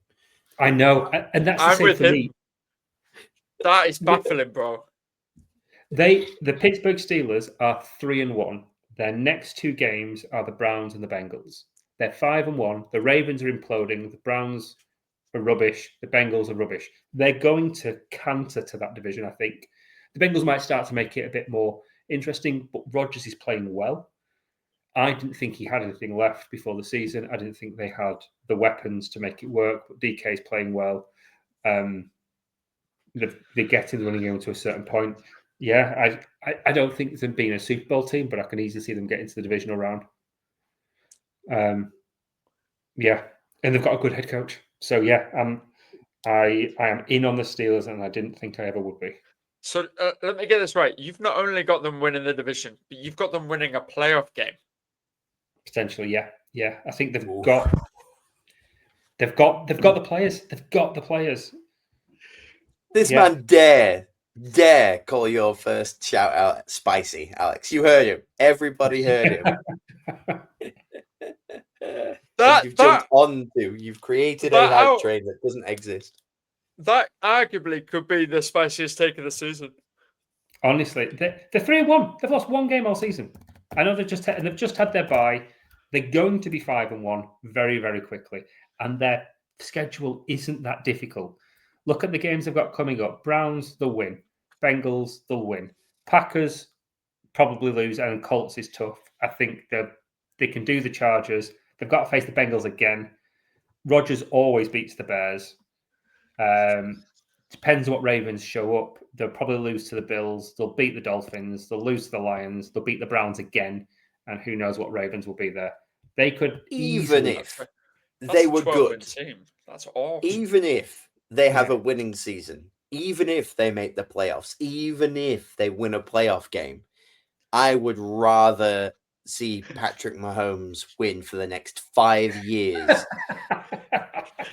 I know, and that's the same for me. That is baffling, bro. The Pittsburgh Steelers are 3-1. Their next 2 games are the Browns and the Bengals. They're 5-1. The Ravens are imploding. The Browns are rubbish. The Bengals are rubbish. They're going to canter to that division, I think. The Bengals might start to make it a bit more interesting, but Rodgers is playing well. I didn't think he had anything left before the season. I didn't think they had the weapons to make it work, but DK is playing well. They're getting the running game to a certain point. Yeah, I don't think them being a Super Bowl team, but I can easily see them getting to the divisional round. Yeah, and they've got a good head coach. So yeah, I am in on the Steelers, and I didn't think I ever would be. So let me get this right. You've not only got them winning the division, but you've got them winning a playoff game. Potentially, yeah. I think they've got the players. They've got the players. This man dare call your first shout out spicy, Alex. You heard him. Everybody heard him. You've created a hype train that doesn't exist. That arguably could be the spiciest take of the season. Honestly, they're 3-1. They've lost 1 game all season. I know they've just had their bye. They're going to be 5-1 very, very quickly, and their schedule isn't that difficult. Look at the games they've got coming up. Browns, they'll win. Bengals, they'll win. Packers probably lose, and Colts is tough. I think they can do the Chargers. They've got to face the Bengals again. Rodgers always beats the Bears. Depends what Ravens show up. They'll probably lose to the Bills. They'll beat the Dolphins. They'll lose to the Lions. They'll beat the Browns again. And who knows what Ravens will be there. They could even if they were good. Team. That's awesome. Even if they have a winning season, even if they make the playoffs, even if they win a playoff game, I would rather see Patrick Mahomes win for the next 5 years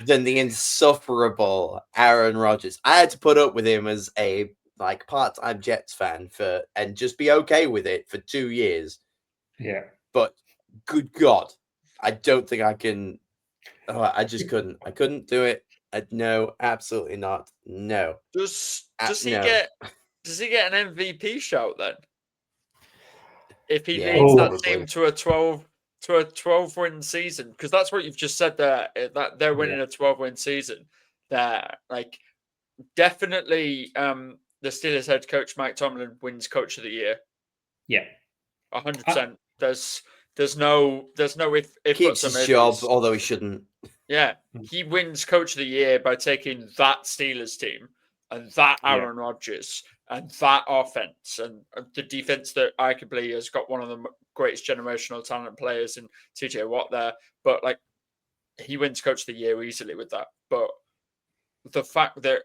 than the insufferable Aaron Rodgers. I had to put up with him as a part-time Jets fan and just be okay with it for 2 years. Yeah. But good God, I don't think I can. Oh, I just couldn't. I couldn't do it. No, absolutely not. No. Does he no. get an MVP shout then? If he Yeah, leads that probably. team to a 12 win season, because that's what you've just said there, that they're winning a 12-win season. There, like definitely the Steelers head coach Mike Tomlin wins coach of the year. Yeah. 100%. There's no if Keeps his job, although he shouldn't. Yeah, he wins coach of the year by taking that Steelers team and that Aaron Rodgers and that offense and the defense that arguably has got one of the greatest generational talent players in TJ Watt there. But like, he wins coach of the year easily with that. But the fact that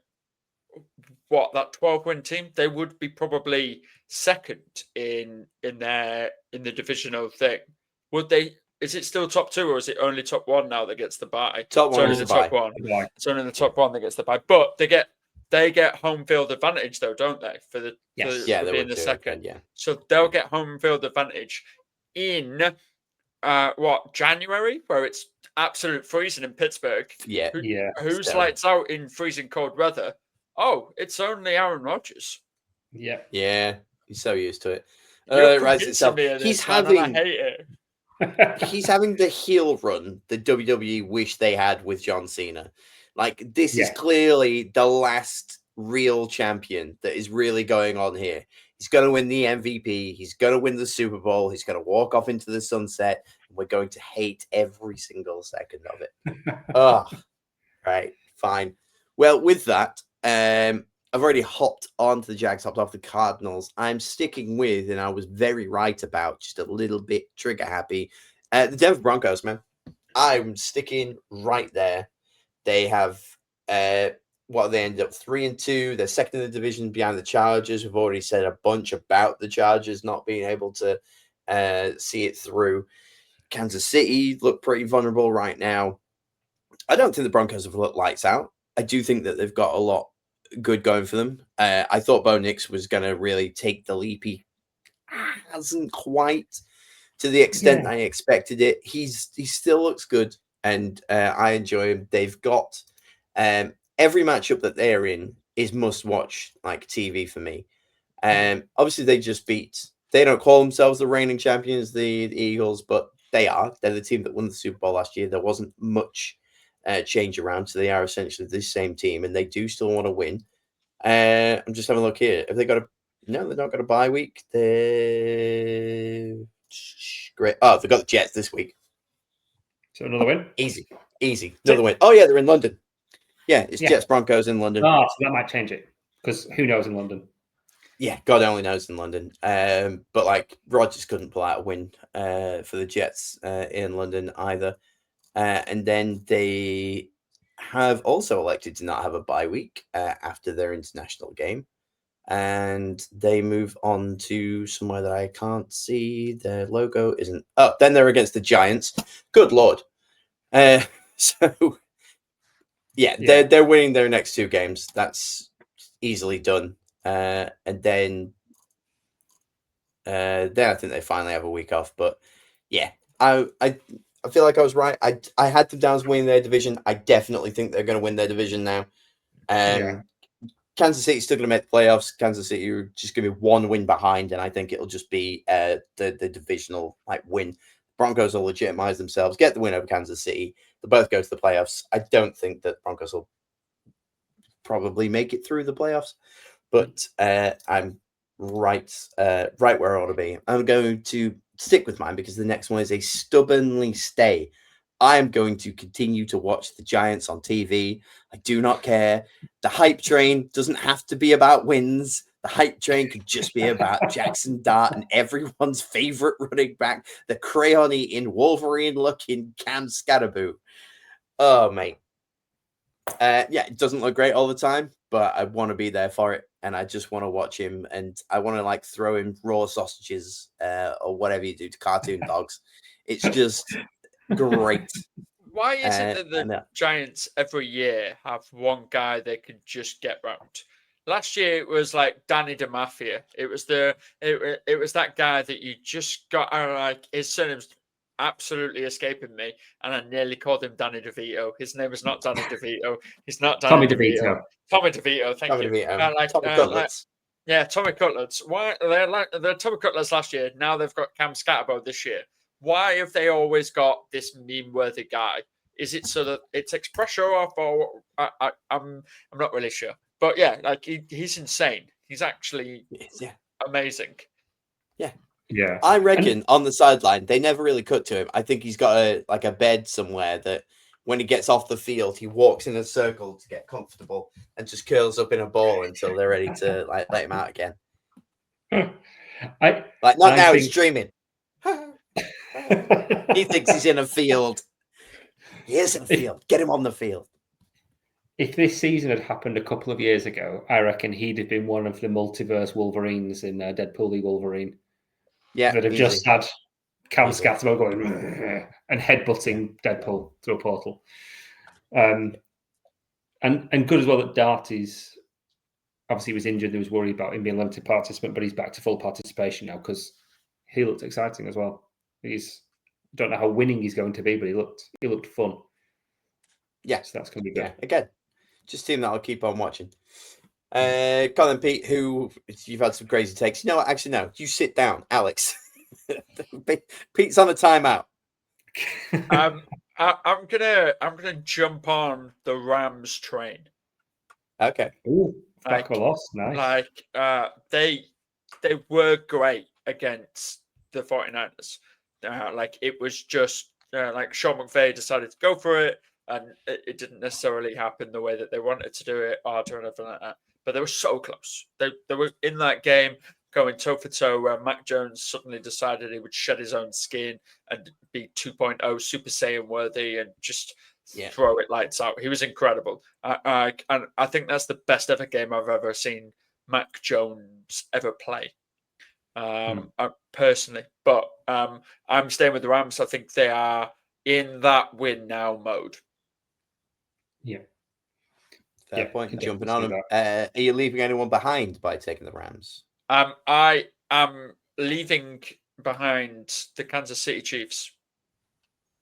that 12-win team, they would be probably second in the divisional thing. Would they? Is it still top 2 or is it only top 1 now that gets the bye? Top 1 is the top bye. 1. It's only the top 1 that gets the bye. But they get home field advantage though, don't they? For being the second. Yeah. So they'll get home field advantage in January, where it's absolute freezing in Pittsburgh. Yeah. Who's lights out in freezing cold weather? Oh, it's only Aaron Rodgers. Yeah. Yeah. He's so used to it. You're Convincing itself. me of this, I hate it. He's having the heel run the WWE wish they had with John Cena. Like, this is clearly the last real champion that is really going on here. He's going to win the MVP. He's going to win the Super Bowl. He's going to walk off into the sunset. And we're going to hate every single second of it. Oh, right. Fine. Well, with that, I've already hopped onto the Jags, hopped off the Cardinals. I'm sticking with, and I was very right about, just a little bit trigger happy, the Denver Broncos, man. I'm sticking right there. They have, they ended up 3-2. They're second in the division behind the Chargers. We've already said a bunch about the Chargers not being able to see it through. Kansas City look pretty vulnerable right now. I don't think the Broncos have looked lights out. I do think that they've got a lot good going for them. I thought Bo Nix was going to really take the leap. He hasn't quite to the extent I expected it. He still looks good, and I enjoy him. They've got every matchup that they're in is must-watch like TV for me. Obviously, they don't call themselves the reigning champions, the Eagles, but they are. They're the team that won the Super Bowl last year. There wasn't much change around, so they are essentially the same team, and they do still want to win. I'm just having a look here. Have they got no, they're not got a bye week. They're great. Oh, they've got the Jets this week. So another win? Easy. Another win. Oh, yeah, they're in London. Yeah, it's Jets Broncos in London. Oh, so that might change it, because who knows in London? Yeah, God only knows in London. But like Rodgers couldn't pull out a win for the Jets in London either. And then they have also elected to not have a bye week after their international game. And they move on to somewhere that I can't see. Their logo isn't. Oh, then they're against the Giants. Good Lord. So, they're winning their next 2 games. That's easily done. And then I think they finally have a week off. But yeah, I feel like I was right. I had them down as winning their division. I definitely think they're going to win their division now. Kansas City's still going to make the playoffs. Kansas City are just going to be 1 win behind, and I think it'll just be the divisional win. Broncos will legitimize themselves, get the win over Kansas City. They both go to the playoffs. I don't think that Broncos will probably make it through the playoffs, but I'm right where I ought to be. I'm going to stick with mine because the next one is a stubbornly stay. I'm going to continue to watch the Giants on TV. I do not care. The hype train doesn't have to be about wins. The hype train could just be about Jackson Dart and everyone's favorite running back, the crayon-eating, Wolverine-looking Cam Scaraboo. Oh, mate. It doesn't look great all the time, but I want to be there for it, and I just want to watch him, and I want to throw him raw sausages or whatever you do to cartoon dogs. It's just great. Why is it that the Giants every year have one guy they can just get round? Last year it was like Danny DeMafia. It was it was that guy that you just got his surname's absolutely escaping me, and I nearly called him Danny DeVito. His name is not Danny DeVito. He's not Tommy Danny DeVito. DeVito. Tommy DeVito. Thank Tommy you. DeVito. Tommy Cutlets. Yeah, Tommy Cutlets. Why they're Tommy Cutlets last year? Now they've got Cam Scatterbo this year. Why have they always got this meme-worthy guy? Is it so that it takes pressure off, or I'm not really sure. But yeah, like he's insane. He's actually amazing. Yeah. I reckon on the sideline they never really cut to him. I think he's got a bed somewhere that when he gets off the field, he walks in a circle to get comfortable and just curls up in a ball until they're ready to like let him out again. He's dreaming. He thinks he's in a field. He is in a field. Get him on the field. If this season had happened a couple of years ago, I reckon he'd have been one of the multiverse Wolverines in Deadpool the Wolverine. Yeah, that have just had Cam Scatterbo going and headbutting Deadpool through a portal. And good as well that Dart is obviously he was injured. There was worry about him being limited participant, but he's back to full participation now because he looked exciting as well. Don't know how winning he's going to be, but he looked fun. Yeah, so that's going to be good. Yeah, again, just a team that I'll keep on watching. Colin Pete, who you've had some crazy takes. You know what? Actually, no. You sit down, Alex. Pete's on a timeout. I'm gonna jump on the Rams train. Okay. Ooh, back a loss. Nice. They were great against the 49ers. It was just Sean McVay decided to go for it, and it didn't necessarily happen the way that they wanted to do it or anything like that. But they were so close. They were in that game going toe for toe where Mac Jones suddenly decided he would shed his own skin and be 2.0 Super Saiyan worthy and just throw it lights out. He was incredible. And I think that's the best ever game I've ever seen Mac Jones ever play. Personally, but I'm staying with the Rams. I think they are in that win now mode. Yeah. Fair point. Jumping on them. Are you leaving anyone behind by taking the Rams? I am leaving behind the Kansas City Chiefs.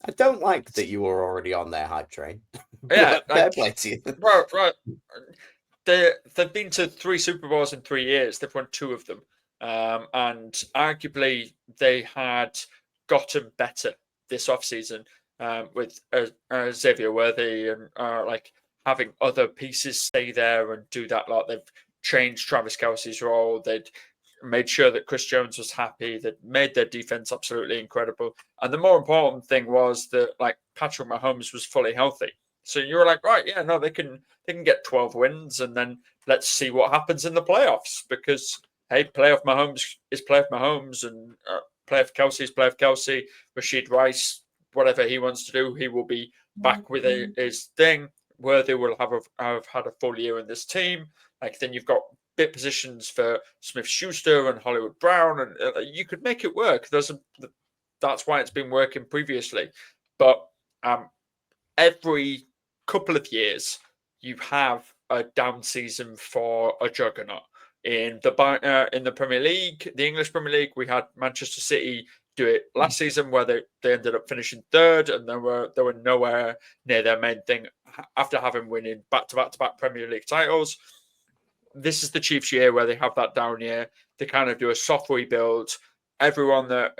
I don't like that you were already on their hype train. Yeah, fair play to you. Right. They've been to 3 Super Bowls in 3 years. They've won 2 of them. And arguably they had gotten better this offseason with Xavier Worthy and having other pieces stay there and do that lot. They've changed Travis Kelce's role. They'd made sure that Chris Jones was happy. They'd made their defense absolutely incredible. And the more important thing was that Patrick Mahomes was fully healthy. So you were like, right, yeah, no, they can get 12 wins and then let's see what happens in the playoffs because hey, playoff Mahomes is playoff Mahomes and playoff Kelce is playoff Kelce. Rashid Rice, whatever he wants to do, he will be back with his thing. Worthy will have had a full year in this team. Then you've got bit positions for Smith-Schuster and Hollywood Brown, and you could make it work. That's why it's been working previously. But every couple of years, you have a down season for a juggernaut. In the Premier League, the English Premier League, we had Manchester City do it last season where they ended up finishing 3rd and they were nowhere near their main thing after having winning back-to-back Premier League titles. This is the Chiefs' year where they have that down year. They kind of do a soft rebuild. Everyone that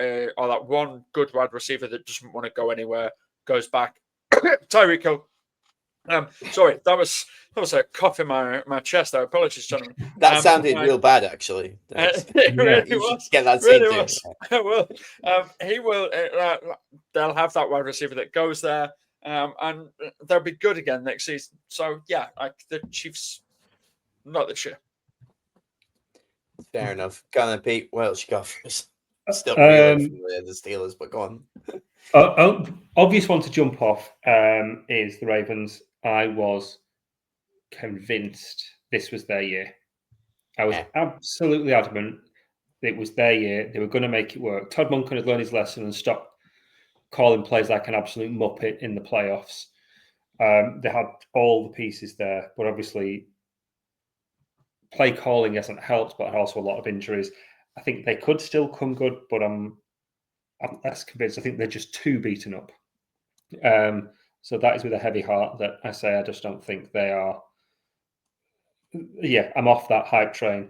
one good wide receiver that doesn't want to go anywhere goes back. Tyreek Hill. Sorry, that was a cough in my chest. I apologize, gentlemen. That sounded real bad, actually. It really was. Get that really was. Well, he will. They'll have that wide receiver that goes there, and they'll be good again next season. So yeah, the Chiefs, not this year. Fair enough. Go on, Pete. Welsh go first. Still reeling from the Steelers, but go on. Obvious one to jump off is the Ravens. I was convinced this was their year. I was absolutely adamant it was their year. They were going to make it work. Todd Monken had learned his lesson and stopped calling plays like an absolute muppet in the playoffs. They had all the pieces there, but obviously play calling hasn't helped, but also a lot of injuries. I think they could still come good, but I'm less convinced. I think they're just too beaten up. So that is with a heavy heart that I say I just don't think they are. Yeah, I'm off that hype train.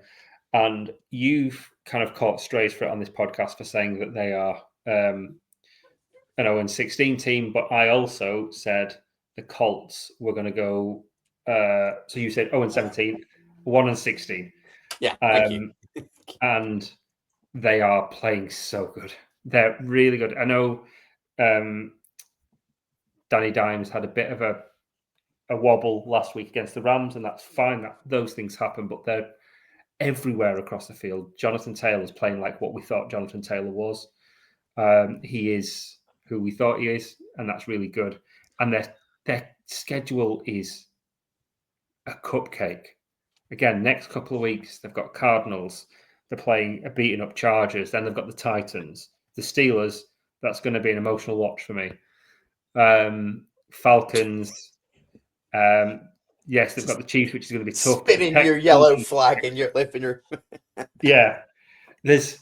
And you've kind of caught strays for it on this podcast for saying that they are an 0-16 team, but I also said the Colts were going to go. So you said 0-17, 1-16. Yeah, thank you. And they are playing so good. They're really good. I know Danny Dimes had a bit of a wobble last week against the Rams, and that's fine. Those things happen, but they're everywhere across the field. Jonathan Taylor's playing like what we thought Jonathan Taylor was. He is who we thought he is, and that's really good. And their schedule is a cupcake. Again, next couple of weeks, they've got Cardinals. They're playing a beaten up Chargers. Then they've got the Titans. The Steelers, that's going to be an emotional watch for me. Falcons. Yes, they've got the Chiefs, which is going to be tough. Spinning your yellow flag and you're lifting your... Yeah. There's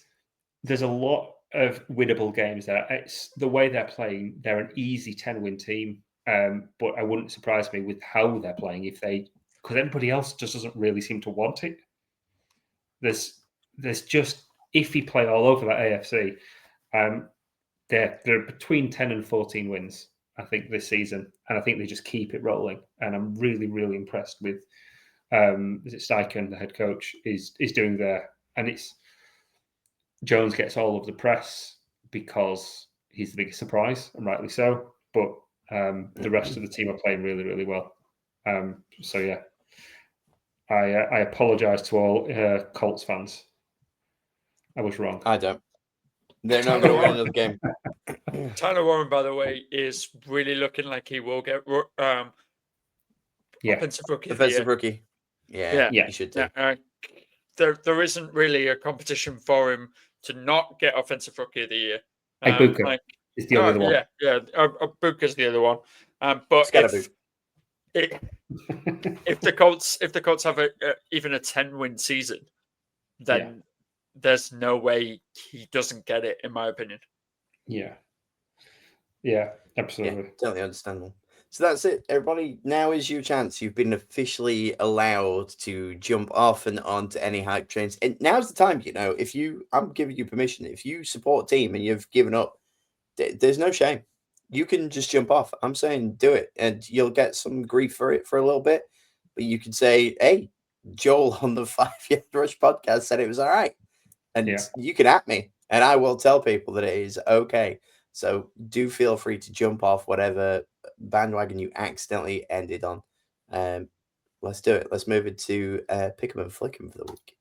a lot of winnable games there. It's the way they're playing. They're an easy 10-win team. But I wouldn't surprise me with how they're playing because everybody else just doesn't really seem to want it. There's just iffy play all over that AFC. They're between 10 and 14 wins, I think, this season, and I think they just keep it rolling. And I'm really, really impressed with is it Steichen, the head coach, is doing there. And it's Jones gets all of the press because he's the biggest surprise, and rightly so. But the rest of the team are playing really, really well. So yeah, I apologise to all Colts fans. I was wrong. I don't. They're not going to win another game. Tyler Warren, by the way, is really looking like he will get offensive rookie. Yeah, he should do. There isn't really a competition for him to not get offensive rookie of the year. Ibuka is the other one. Yeah, Ibuka's the other one. But if the Colts have even a 10-win season, then there's no way he doesn't get it, in my opinion. Yeah, absolutely. Yeah, totally understandable. So that's it, everybody. Now is your chance. You've been officially allowed to jump off and onto any hype trains. And now's the time, I'm giving you permission. If you support a team and you've given up, there's no shame. You can just jump off. I'm saying do it, and you'll get some grief for it for a little bit. But you can say, hey, Joel on the 5-Yard Rush podcast said it was all right. And you can at me, and I will tell people that it is okay. So do feel free to jump off whatever bandwagon you accidentally ended on. Let's do it. Let's move it to pick 'em and flick 'em for the week.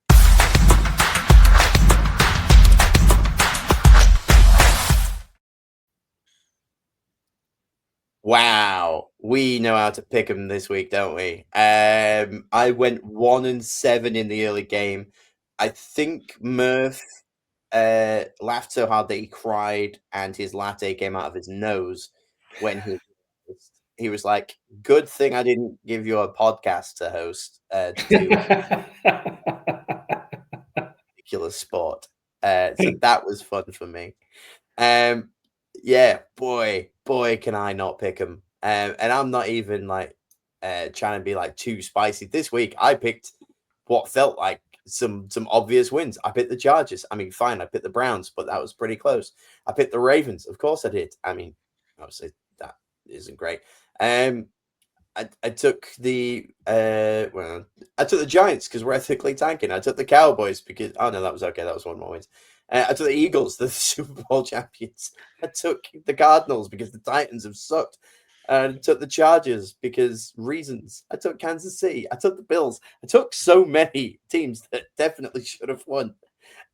Wow, we know how to pick 'em this week, don't we? I went 1-7 in the early game. I think Murf laughed so hard that he cried and his latte came out of his nose when he was like, good thing I didn't give you a podcast to host to do ridiculous sport. So that was fun for me. Yeah, boy, can I not pick him. And I'm not even like trying to be like too spicy. This week I picked what felt like some obvious wins. I picked the Chargers. I mean, fine, I picked the Browns, but that was pretty close. I picked the Ravens. Of course I did. I mean, obviously that isn't great. I took the I took the Giants because we're ethically tanking. I took the Cowboys because that was okay. That was one more wins. I took the Eagles, the Super Bowl champions. I took the Cardinals because the Titans have sucked. I took the Chargers because reasons. I took Kansas City. I took the Bills. I took so many teams that definitely should have won.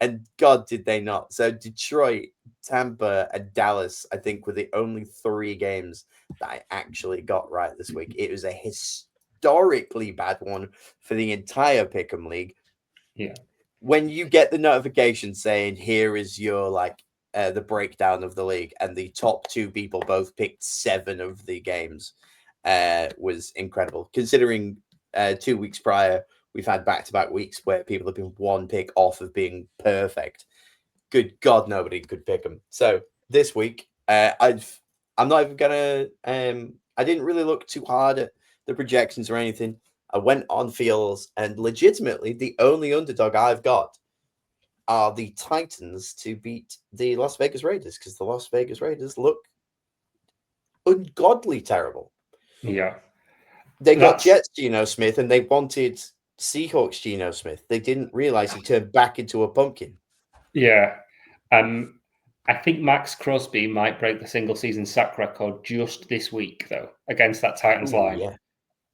And God, did they not. So Detroit, Tampa, and Dallas, I think, were the only 3 games that I actually got right this week. It was a historically bad one for the entire Pick'em League. Yeah. When you get the notification saying, here is your, the breakdown of the league, and the top 2 people both picked 7 of the games, was incredible. Considering 2 weeks prior, we've had back-to-back weeks where people have been 1 pick off of being perfect. Good God, nobody could pick them. So this week, I'm not even gonna. I didn't really look too hard at the projections or anything. I went on feels, and legitimately, the only underdog I've got are the Titans to beat the Las Vegas Raiders, because the Las Vegas Raiders look ungodly terrible. Yeah. They got Jets Geno Smith, and they wanted Seahawks Geno Smith. They didn't realize he turned back into a pumpkin. Yeah. I think Max Crosby might break the single season sack record just this week, though, against that Titans line. Yeah.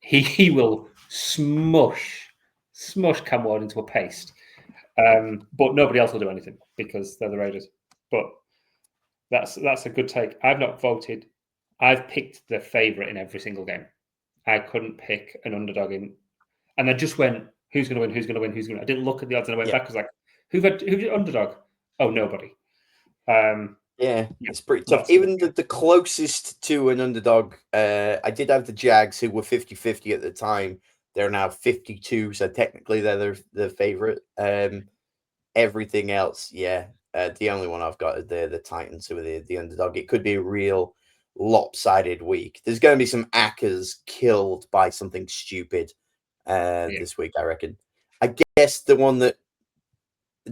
He will smush Cam Ward into a paste. But nobody else will do anything because they're the Raiders. But that's a good take. I've not voted. I've picked the favourite in every single game. I couldn't pick an underdog in, and I just went, who's going to win? Who's going to win? Who's going to? I didn't look at the odds, and I went back. I was like, who's underdog? Oh, nobody. Yeah, it's pretty tough. Even the closest to an underdog, I did have the Jags, who were 50-50 at the time. They're now 52, so technically they're the favorite. Everything else, yeah. The only one I've got is the Titans, who are the underdog. It could be a real lopsided week. There's going to be some Ackers killed by something stupid this week, I reckon. I guess the one that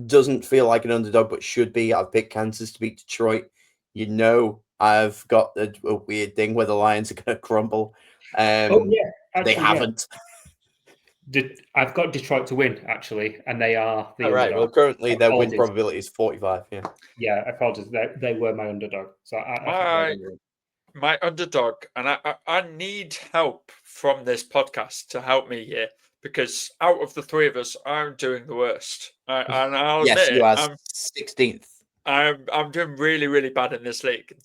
doesn't feel like an underdog but should be, I've picked Kansas to beat Detroit. You know, I've got a weird thing where the Lions are going to crumble. Actually, they haven't. I've got Detroit to win, actually, and they are the underdog. Right. Well, currently their win probability is 45. Yeah. Yeah, I apologize. They were my underdog. So my underdog, and I need help from this podcast to help me here, because out of the three of us, I'm doing the worst. And I'll yes, admit you are I'm 16th. I'm doing really, really bad in this league.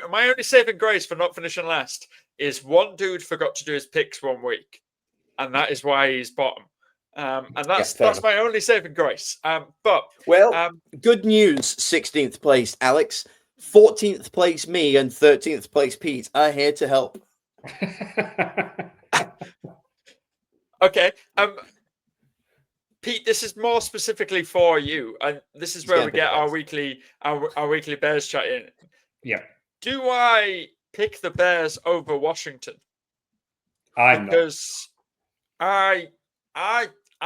My only saving grace for not finishing last is one dude forgot to do his picks one week, and that is why he's bottom. And that's my only saving grace. Good news, 16th place, Alex. 14th place me and 13th place Pete are here to help. Okay. Pete, this is more specifically for you, and this is where we get our weekly Bears chat in. Yeah. Do I pick the Bears over Washington? Because I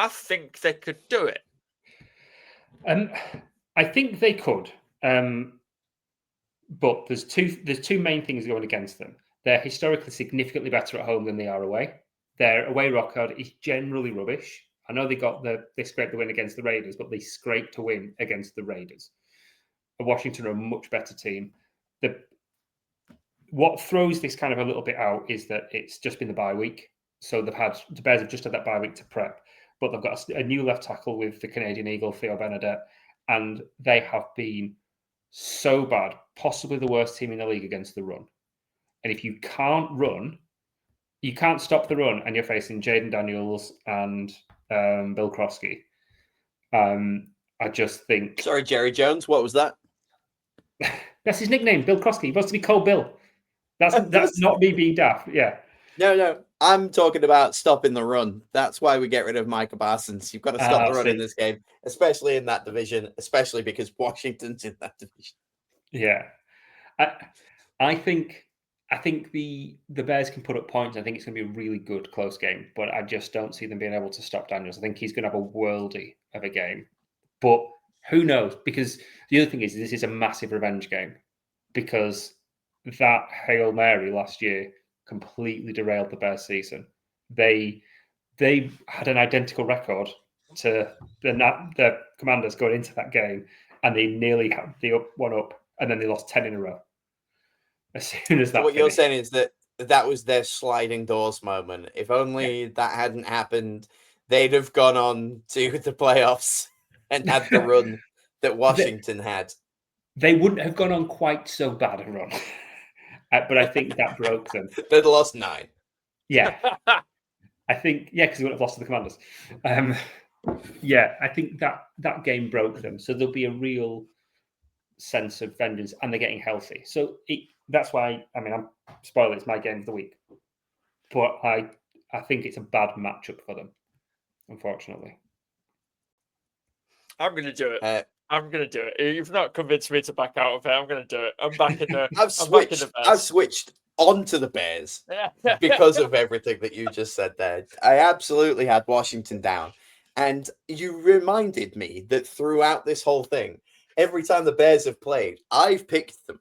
think they could do it. I think they could. But there's two main things going against them. They're historically significantly better at home than they are away. Their away record is generally rubbish. I know they scraped the win against the Raiders, but they scraped to win against the Raiders. Washington are a much better team. What throws this kind of a little bit out is that it's just been the bye week. So the Bears have just had that bye week to prep, but they've got a new left tackle with the Canadian Eagle, Theo Bernadette, and they have been so bad, possibly the worst team in the league against the run. And if you can't run, you can't stop the run, and you're facing Jaden Daniels and Bill Krosky. I just think... Sorry, Jerry Jones, what was that? That's his nickname, Bill Krosky. He wants to be called Bill. That's not me being daft, yeah. No, I'm talking about stopping the run. That's why we get rid of Micah Parsons. You've got to stop the run in this game, especially in that division, especially because Washington's in that division. Yeah. I think the Bears can put up points. I think it's going to be a really good close game, but I just don't see them being able to stop Daniels. I think he's going to have a worldie of a game, but who knows? Because the other thing is, this is a massive revenge game, because that Hail Mary last year completely derailed the Bears season. They had an identical record to the Commanders going into that game, and they nearly had the one up, and then they lost 10 in a row. As soon as that, what you're saying is that was their sliding doors moment. If only that hadn't happened, they'd have gone on to the playoffs and had the run that Washington had. They wouldn't have gone on quite so bad a run, but I think that broke them. They'd lost 9. Yeah, I think because they would have lost to the Commanders. I think that game broke them. So there'll be a real sense of vengeance, and they're getting healthy. So that's why, I'm spoiling, it's my game of the week. But I think it's a bad matchup for them, unfortunately. I'm going to do it. I'm gonna do it. You've not convinced me to back out of it. I'm gonna do it. I'm back in the. I've switched onto the Bears because of everything that you just said there. I absolutely had Washington down, and you reminded me that throughout this whole thing, every time the Bears have played, I've picked them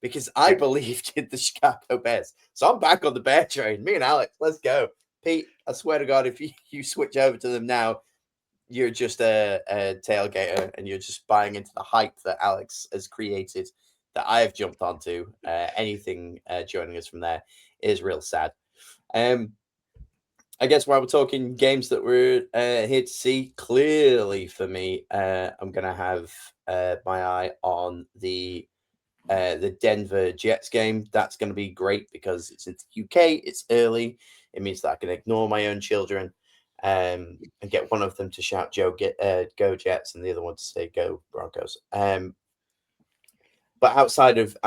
because I believed in the Chicago Bears. So I'm back on the Bear train. Me and Alex, let's go. Pete, I swear to God, if you switch over to them now, you're just a tailgater and you're just buying into the hype that Alex has created that I have jumped onto. Anything joining us from there is real sad. I guess while we're talking games that we're here to see, clearly for me, I'm going to have my eye on the Denver Jets game. That's going to be great because it's in the UK. It's early. It means that I can ignore my own children and get one of them to shout "Go Jets" and the other one to say "Go Broncos." But outside of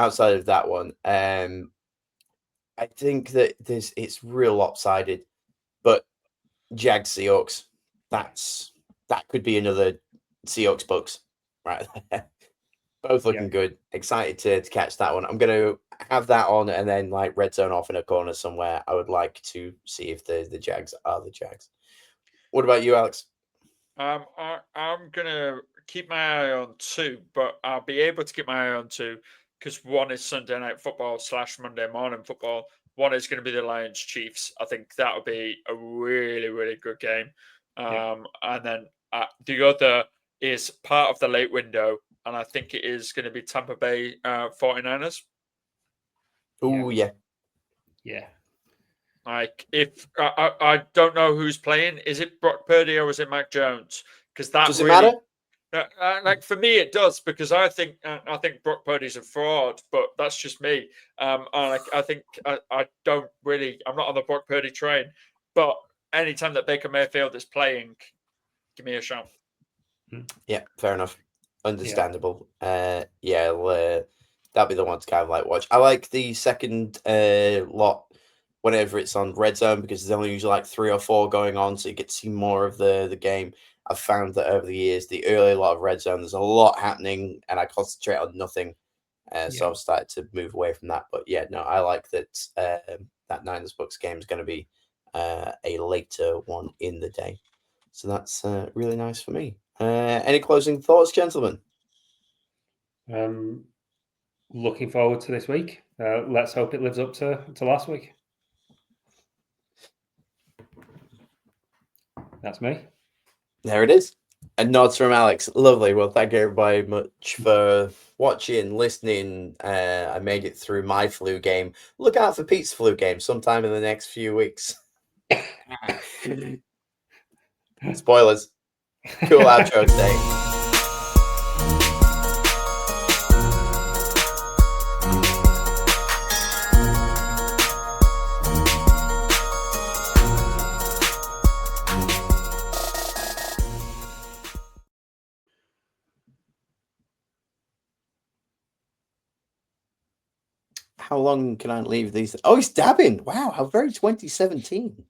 that one, I think that it's real lopsided. But Jags Seahawks, that could be another Seahawks Bucks right there. Both looking good. Excited to catch that one. I'm going to have that on and then like red zone off in a corner somewhere. I would like to see if the Jags are the Jags. What about you, Alex? I'm gonna keep my eye on two, but I'll be able to keep my eye on two because one is Sunday Night Football / Monday Morning Football. One is going to be the Lions Chiefs. I think that'll be a really, really good game. And then the other is part of the late window, and I think it is going to be Tampa Bay 49ers. Oh, yeah. Like, if I don't know who's playing, is it Brock Purdy or is it Mac Jones? Because that does it matter? Like for me, it does because I think Brock Purdy's a fraud, but that's just me. I think I don't really. I'm not on the Brock Purdy train, but anytime that Baker Mayfield is playing, give me a shot. Yeah, fair enough. Understandable. That'll be the one to kind of like watch. I like the second lot whenever it's on red zone because there's only usually like 3 or 4 going on, so you get to see more of the game. I've found that over the years, the early lot of red zone, there's a lot happening, and I concentrate on nothing. So I've started to move away from that. But yeah, no, I like that. That Niners Bucks game is going to be a later one in the day. So that's really nice for me. Any closing thoughts, gentlemen? Looking forward to this week. Let's hope it lives up to last week. That's me. There it is. And nods from Alex. Lovely. Well, thank you everybody much for watching, listening. I made it through my flu game. Look out for Pete's flu game sometime in the next few weeks. Spoilers. Cool outro today. How long can I leave these? Oh, he's dabbing. Wow, how very 2017.